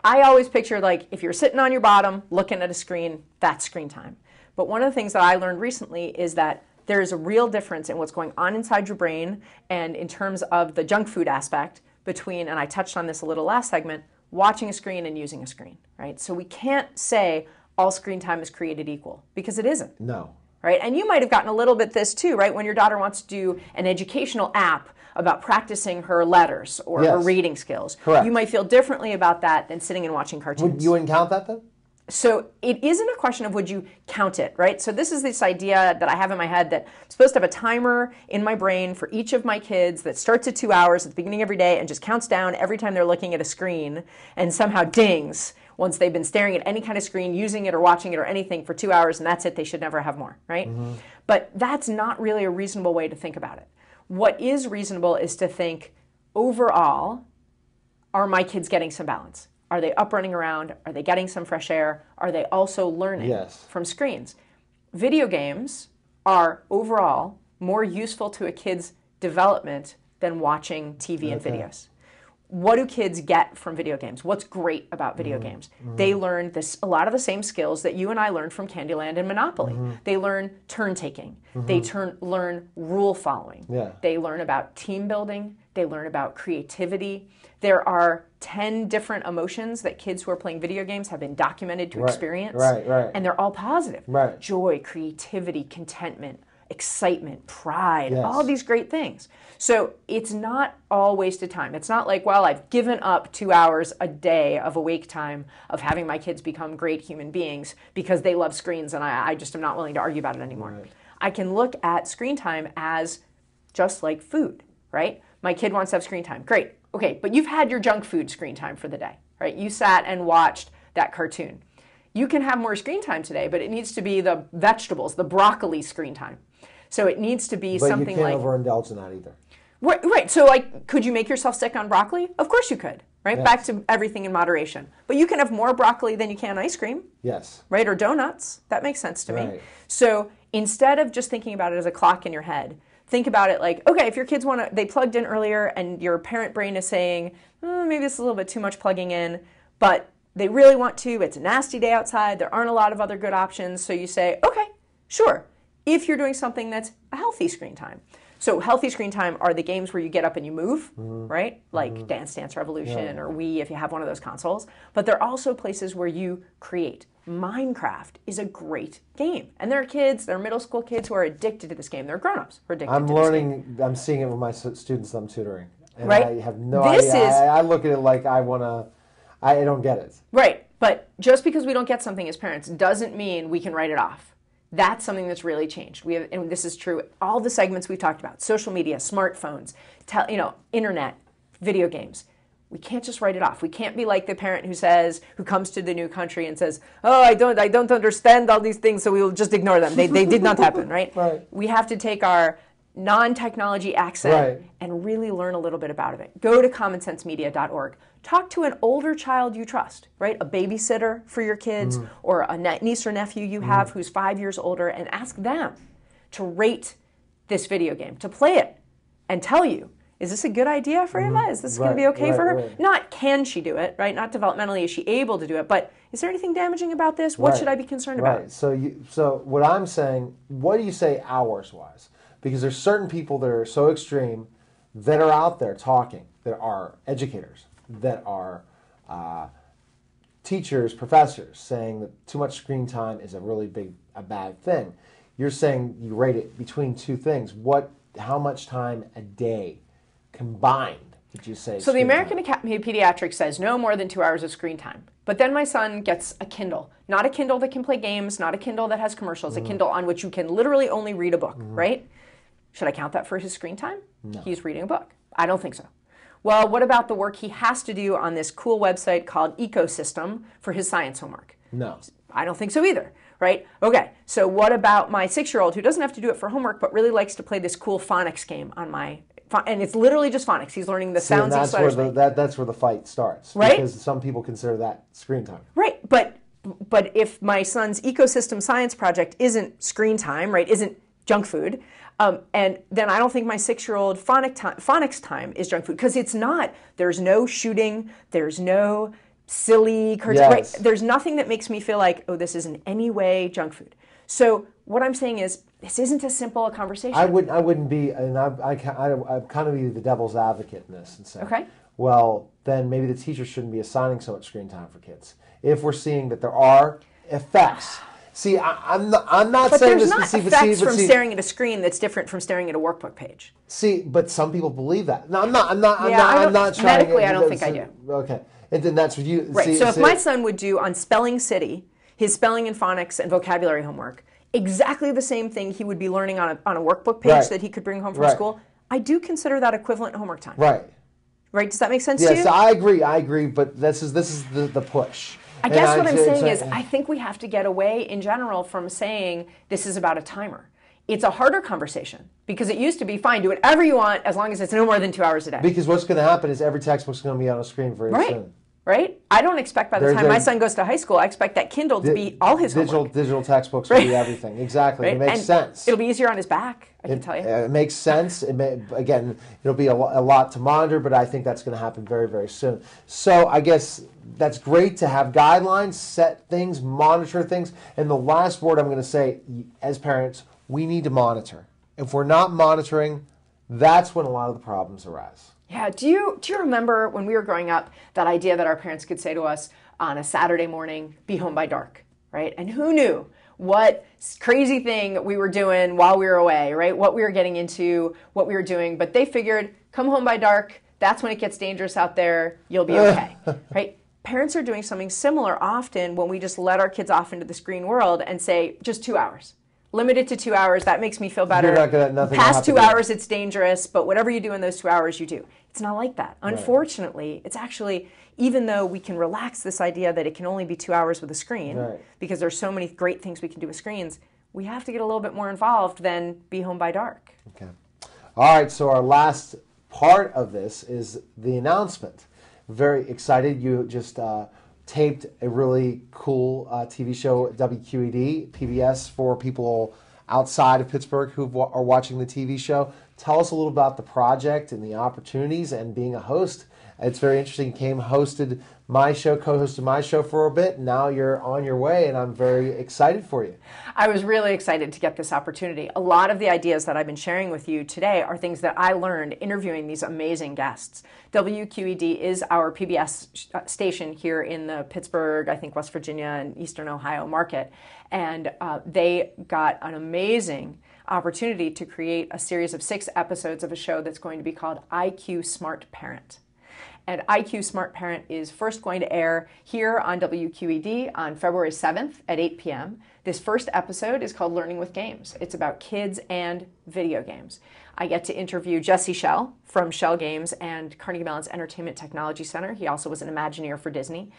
I always picture, like, if you're sitting on your bottom looking at a screen, that's screen time. But one of the things that I learned recently is that there is a real difference in what's going on inside your brain and in terms of the junk food aspect between, and I touched on this a little last segment, watching a screen and using a screen, right? So we can't say all screen time is created equal, because it isn't. No. Right? And you might have gotten a little bit this too, right? When your daughter wants to do an educational app about practicing her letters or her reading skills. Correct. You might feel differently about that than sitting and watching cartoons. You wouldn't count that then? So it isn't a question of would you count it, right? So this is this idea that I have in my head that I'm supposed to have a timer in my brain for each of my kids that starts at 2 hours at the beginning of every day and just counts down every time they're looking at a screen and somehow dings once they've been staring at any kind of screen, using it or watching it or anything for 2 hours, and that's it. They should never have more, right? But that's not really a reasonable way to think about it. What is reasonable is to think, overall, are my kids getting some balance? Are they up running around? Are they getting some fresh air? Are they also learning from screens? Video games are, overall, more useful to a kid's development than watching TV and videos. What do kids get from video games? What's great about video games? They learn a lot of the same skills that you and I learned from Candyland and Monopoly. They learn turn taking. They learn rule following. They learn about team building. They learn about creativity. There are 10 different emotions that kids who are playing video games have been documented to experience. And they're all positive. Joy, creativity, contentment, excitement, pride, all these great things. So it's not all wasted time. It's not like, well, I've given up 2 hours a day of awake time of having my kids become great human beings because they love screens and I just am not willing to argue about it anymore. I can look at screen time as just like food, right? My kid wants to have screen time. Great. Okay, but you've had your junk food screen time for the day, right? You sat and watched that cartoon. You can have more screen time today, but it needs to be the vegetables, the broccoli screen time. So it needs to be something like... But you can't overindulge in that either. Right. So, like, could you make yourself sick on broccoli? Of course you could, right? Back to everything in moderation. But you can have more broccoli than you can ice cream. Right? Or donuts. That makes sense to me. So instead of just thinking about it as a clock in your head, think about it like, okay, if your kids they plugged in earlier and your parent brain is saying, maybe this is a little bit too much plugging in, but they really want to, it's a nasty day outside, there aren't a lot of other good options, so you say, okay, sure, if you're doing something that's a healthy screen time. So healthy screen time are the games where you get up and you move, right? Like Dance Dance Revolution or Wii if you have one of those consoles. But there are also places where you create. Minecraft is a great game. And there are kids, there are middle school kids who are addicted to this game. There are grown-ups who are addicted to this game. I'm seeing it with my students I'm tutoring. And right? I have no idea. I look at it like I don't get it. Right. But just because we don't get something as parents doesn't mean we can write it off. That's something that's really changed. And this is true, all the segments we talked about, social media, smartphones, internet, video games. We can't just write it off. We can't be like the parent who comes to the new country and says, oh, I don't understand all these things, so we will just ignore them. They did not happen, right? We have to take our non-technology accent and really learn a little bit about it. Go to commonsensemedia.org. Talk to an older child you trust, right? A babysitter for your kids or a niece or nephew you have who's 5 years older, and ask them to rate this video game, to play it and tell you, is this a good idea for Eva? Is this going to be okay for her? Not can she do it, right? Not developmentally is she able to do it, but is there anything damaging about this? What should I be concerned about? So what I'm saying, what do you say hours-wise? Because there's certain people that are so extreme that are out there talking, that are educators, that are teachers, professors, saying that too much screen time is a bad thing. You're saying you rate it between two things. How much time a day combined did you say? So the American Academy of Pediatrics says no more than 2 hours of screen time. But then my son gets a Kindle. Not a Kindle that can play games, not a Kindle that has commercials, a Kindle on which you can literally only read a book, right? Should I count that for his screen time? No. He's reading a book. I don't think so. Well, what about the work he has to do on this cool website called Ecosystem for his science homework? No. I don't think so either, right? Okay, so what about my 6-year-old who doesn't have to do it for homework but really likes to play this cool phonics game on my... And it's literally just phonics. He's learning the sounds these letters make. That's where the fight starts. Right? Because some people consider that screen time. Right, but if my son's ecosystem science project isn't screen time, right, isn't junk food, and then I don't think my 6-year-old phonics time is junk food, because it's not. There's no shooting. There's no silly cartoon. Yes. Right? There's nothing that makes me feel like, oh, this is in any way junk food. So what I'm saying is, this isn't as simple a conversation. I wouldn't be, and I kind of be the devil's advocate in this and say, okay, well, then maybe the teacher shouldn't be assigning so much screen time for kids. If we're seeing that there are effects. See, I'm not But saying there's this not specifically. effects from staring at a screen that's different from staring at a workbook page. See, but some people believe that. No, I'm not trying. Medically, I don't think I do. Okay, and then that's what you. Right. See, so if my son would do on Spelling City, his spelling and phonics and vocabulary homework, exactly the same thing he would be learning on a workbook page that he could bring home from school, I do consider that equivalent homework time. Right. Right? Does that make sense to you? Yes, I agree. But this is the push. I guess what I'm saying is I think we have to get away in general from saying this is about a timer. It's a harder conversation because it used to be fine, do whatever you want as long as it's no more than 2 hours a day. Because what's going to happen is every textbook's going to be on a screen very soon. Right? I don't expect by the time my son goes to high school, I expect that Kindle to be all his homework. Digital textbooks will be everything. Exactly. It makes sense. It'll be easier on his back, I can tell you. It makes sense. Again, it'll be a lot to monitor, but I think that's going to happen very, very soon. So I guess that's great to have guidelines, set things, monitor things. And the last word I'm going to say, as parents, we need to monitor. If we're not monitoring, that's when a lot of the problems arise. Yeah, do you remember when we were growing up, that idea that our parents could say to us on a Saturday morning, be home by dark, right? And who knew what crazy thing we were doing while we were away, right? What we were getting into, what we were doing. But they figured, come home by dark, that's when it gets dangerous out there, you'll be okay, right? Parents are doing something similar often when we just let our kids off into the screen world and say, just 2 hours. Limited to 2 hours, that makes me feel better. Past 2 hours, it's dangerous, but whatever you do in those 2 hours, you do. It's not like that. Unfortunately, it's actually, even though we can relax this idea that it can only be 2 hours with a screen, because there's so many great things we can do with screens, we have to get a little bit more involved than be home by dark. Okay. All right, so our last part of this is the announcement. Very excited. You just taped a really cool TV show at WQED, PBS, for people outside of Pittsburgh who are watching the TV show. Tell us a little about the project and the opportunities and being a host. It's very interesting. You co-hosted my show for a bit. Now you're on your way, and I'm very excited for you. I was really excited to get this opportunity. A lot of the ideas that I've been sharing with you today are things that I learned interviewing these amazing guests. WQED is our PBS station here in the Pittsburgh, I think West Virginia and Eastern Ohio market. And they got an amazing opportunity to create a series of 6 episodes of a show that's going to be called IQ Smart Parent. And IQ Smart Parent is first going to air here on WQED on February 7th at 8 p.m. This first episode is called Learning with Games. It's about kids and video games. I get to interview Jesse Schell from Schell Games and Carnegie Mellon's Entertainment Technology Center. He also was an Imagineer for Disney,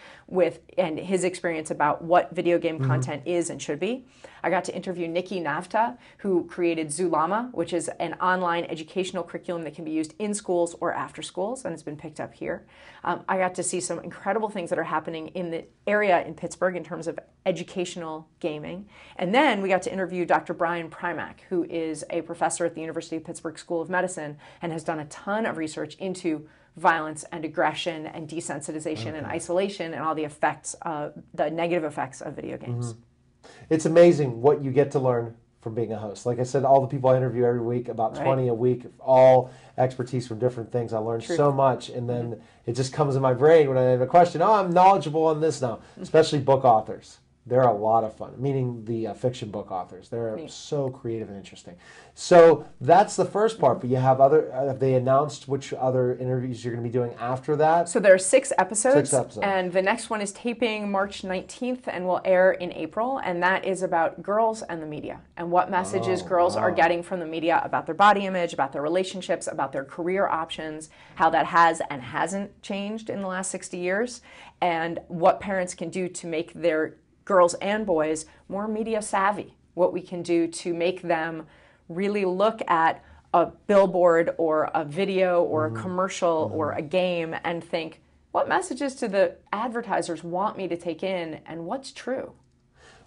and his experience about what video game content is and should be. I got to interview Nikki Navta, who created Zulama, which is an online educational curriculum that can be used in schools or after schools, and it's been picked up here. I got to see some incredible things that are happening in the area in Pittsburgh in terms of educational gaming. And then we got to interview Dr. Brian Primack, who is a professor at the University of Pittsburgh School of Medicine and has done a ton of research into violence and aggression and desensitization and isolation and all the effects, the negative effects of video games. It's amazing what you get to learn from being a host. Like I said, all the people I interview every week, about 20 a week, all expertise from different things. I learned so much, and then it just comes in my brain when I have a question. Oh, I'm knowledgeable on this now, especially book authors. They're a lot of fun, meaning the fiction book authors. They're so creative and interesting. So that's the first part, but you have have they announced which other interviews you're going to be doing after that? So there are 6 episodes. And the next one is taping March 19th and will air in April, and that is about girls and the media and what messages girls are getting from the media about their body image, about their relationships, about their career options, how that has and hasn't changed in the last 60 years, and what parents can do to make their girls and boys more media savvy, what we can do to make them really look at a billboard or a video or a commercial or a game and think, what messages do the advertisers want me to take in and what's true?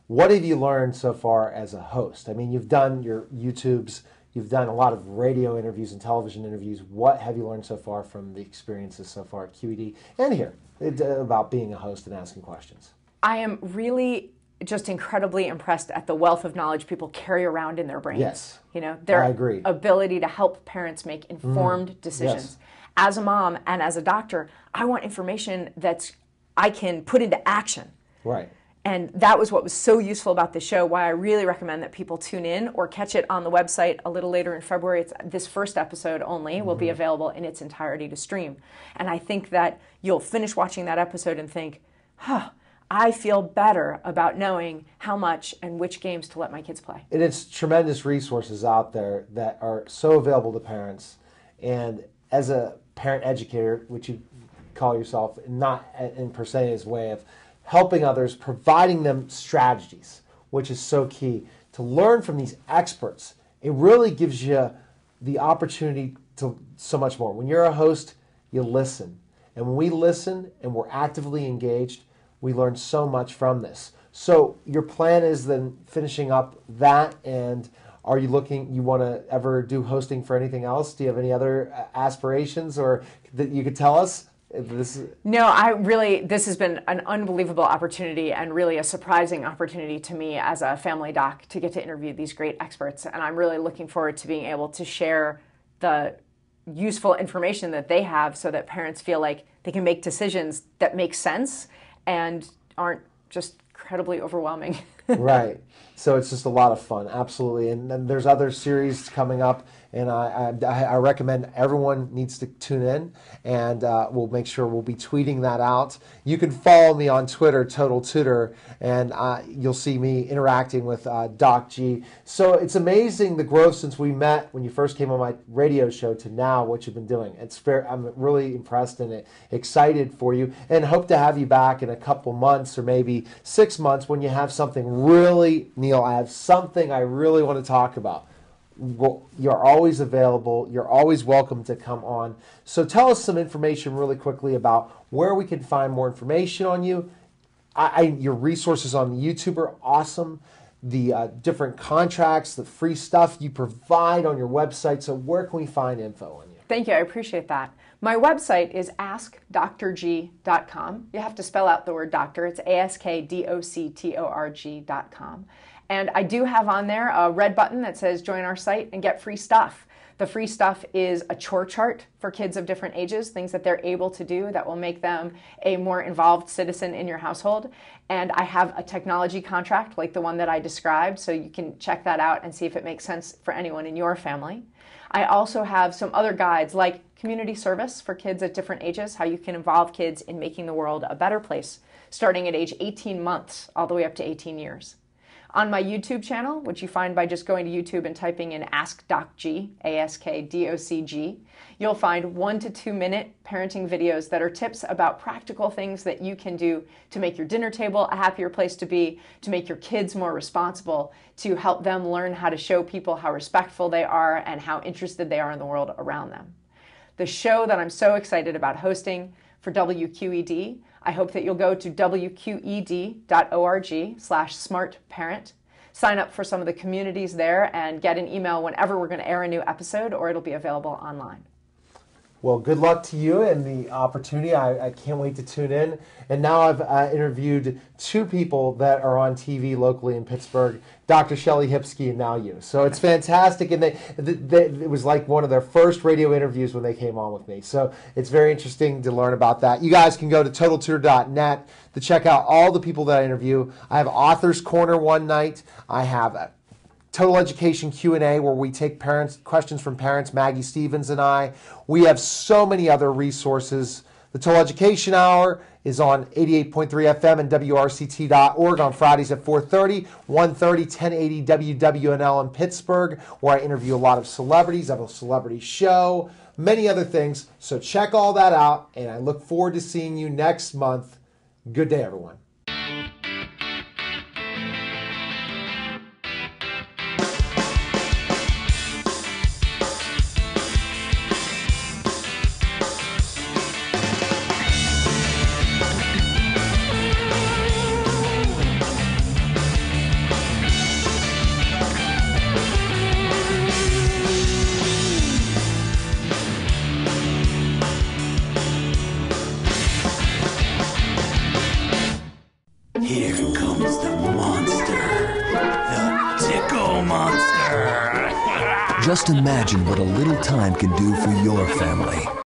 What have you learned so far as a host? I mean, you've done your YouTubes, you've done a lot of radio interviews and television interviews. What have you learned so far from the experiences so far at QED and here about being a host and asking questions? I am really just incredibly impressed at the wealth of knowledge people carry around in their brains. Yes, you know, their I agree. ability to help parents make informed decisions. Yes. As a mom and as a doctor, I want information I can put into action. Right. And that was what was so useful about the show, why I really recommend that people tune in or catch it on the website a little later in February. This first episode only will be available in its entirety to stream. And I think that you'll finish watching that episode and think, I feel better about knowing how much and which games to let my kids play. And it's tremendous resources out there that are so available to parents. And as a parent educator, which you call yourself, not in per se as way of helping others, providing them strategies, which is so key. To learn from these experts, it really gives you the opportunity to so much more. When you're a host, you listen. And when we listen and we're actively engaged, we learn so much from this. So your plan is then finishing up that, and are you want to ever do hosting for anything else? Do you have any other aspirations or that you could tell us? No, this has been an unbelievable opportunity and really a surprising opportunity to me as a family doc to get to interview these great experts. And I'm really looking forward to being able to share the useful information that they have so that parents feel like they can make decisions that make sense and aren't just incredibly overwhelming. Right. So it's just a lot of fun. Absolutely. And then there's other series coming up, and I recommend everyone needs to tune in, and we'll make sure we'll be tweeting that out. You can follow me on Twitter, Total Tutor, and you'll see me interacting with Doc G. So it's amazing the growth since we met when you first came on my radio show to now what you've been doing. I'm really impressed and excited for you, and hope to have you back in a couple months or maybe 6 months when you have something really, Neil, I have something I really want to talk about. Well, you're always available. You're always welcome to come on. So tell us some information really quickly about where we can find more information on you. Your resources on YouTube are awesome. The different contracts, the free stuff you provide on your website. So where can we find info on you? Thank you. I appreciate that. My website is askdrg.com. You have to spell out the word doctor. It's askdoctorg.com. And I do have on there a red button that says join our site and get free stuff. The free stuff is a chore chart for kids of different ages, things that they're able to do that will make them a more involved citizen in your household. And I have a technology contract like the one that I described, so you can check that out and see if it makes sense for anyone in your family. I also have some other guides like community service for kids at different ages, how you can involve kids in making the world a better place, starting at age 18 months all the way up to 18 years. On my YouTube channel, which you find by just going to YouTube and typing in Ask Doc G, AskDocG, you'll find 1 to 2 minute parenting videos that are tips about practical things that you can do to make your dinner table a happier place to be, to make your kids more responsible, to help them learn how to show people how respectful they are and how interested they are in the world around them. The show that I'm so excited about hosting for WQED, I hope that you'll go to wqed.org/smartparent, sign up for some of the communities there, and get an email whenever we're going to air a new episode, or it'll be available online. Well, good luck to you and the opportunity. I can't wait to tune in. And now I've interviewed 2 people that are on TV locally in Pittsburgh, Dr. Shelley Hipsky and now you. So it's fantastic. And it was like one of their first radio interviews when they came on with me. So it's very interesting to learn about that. You guys can go to TotalTutor.net to check out all the people that I interview. I have Author's Corner one night. I have Total Education Q&A, where we take questions from parents, Maggie Stevens and I. We have so many other resources. The Total Education Hour is on 88.3 FM and WRCT.org on Fridays at 4:30, 1:30, 1080 WWNL in Pittsburgh, where I interview a lot of celebrities. I have a celebrity show, many other things. So check all that out, and I look forward to seeing you next month. Good day, everyone. Here comes the monster. The Tickle Monster. Just imagine what a little time can do for your family.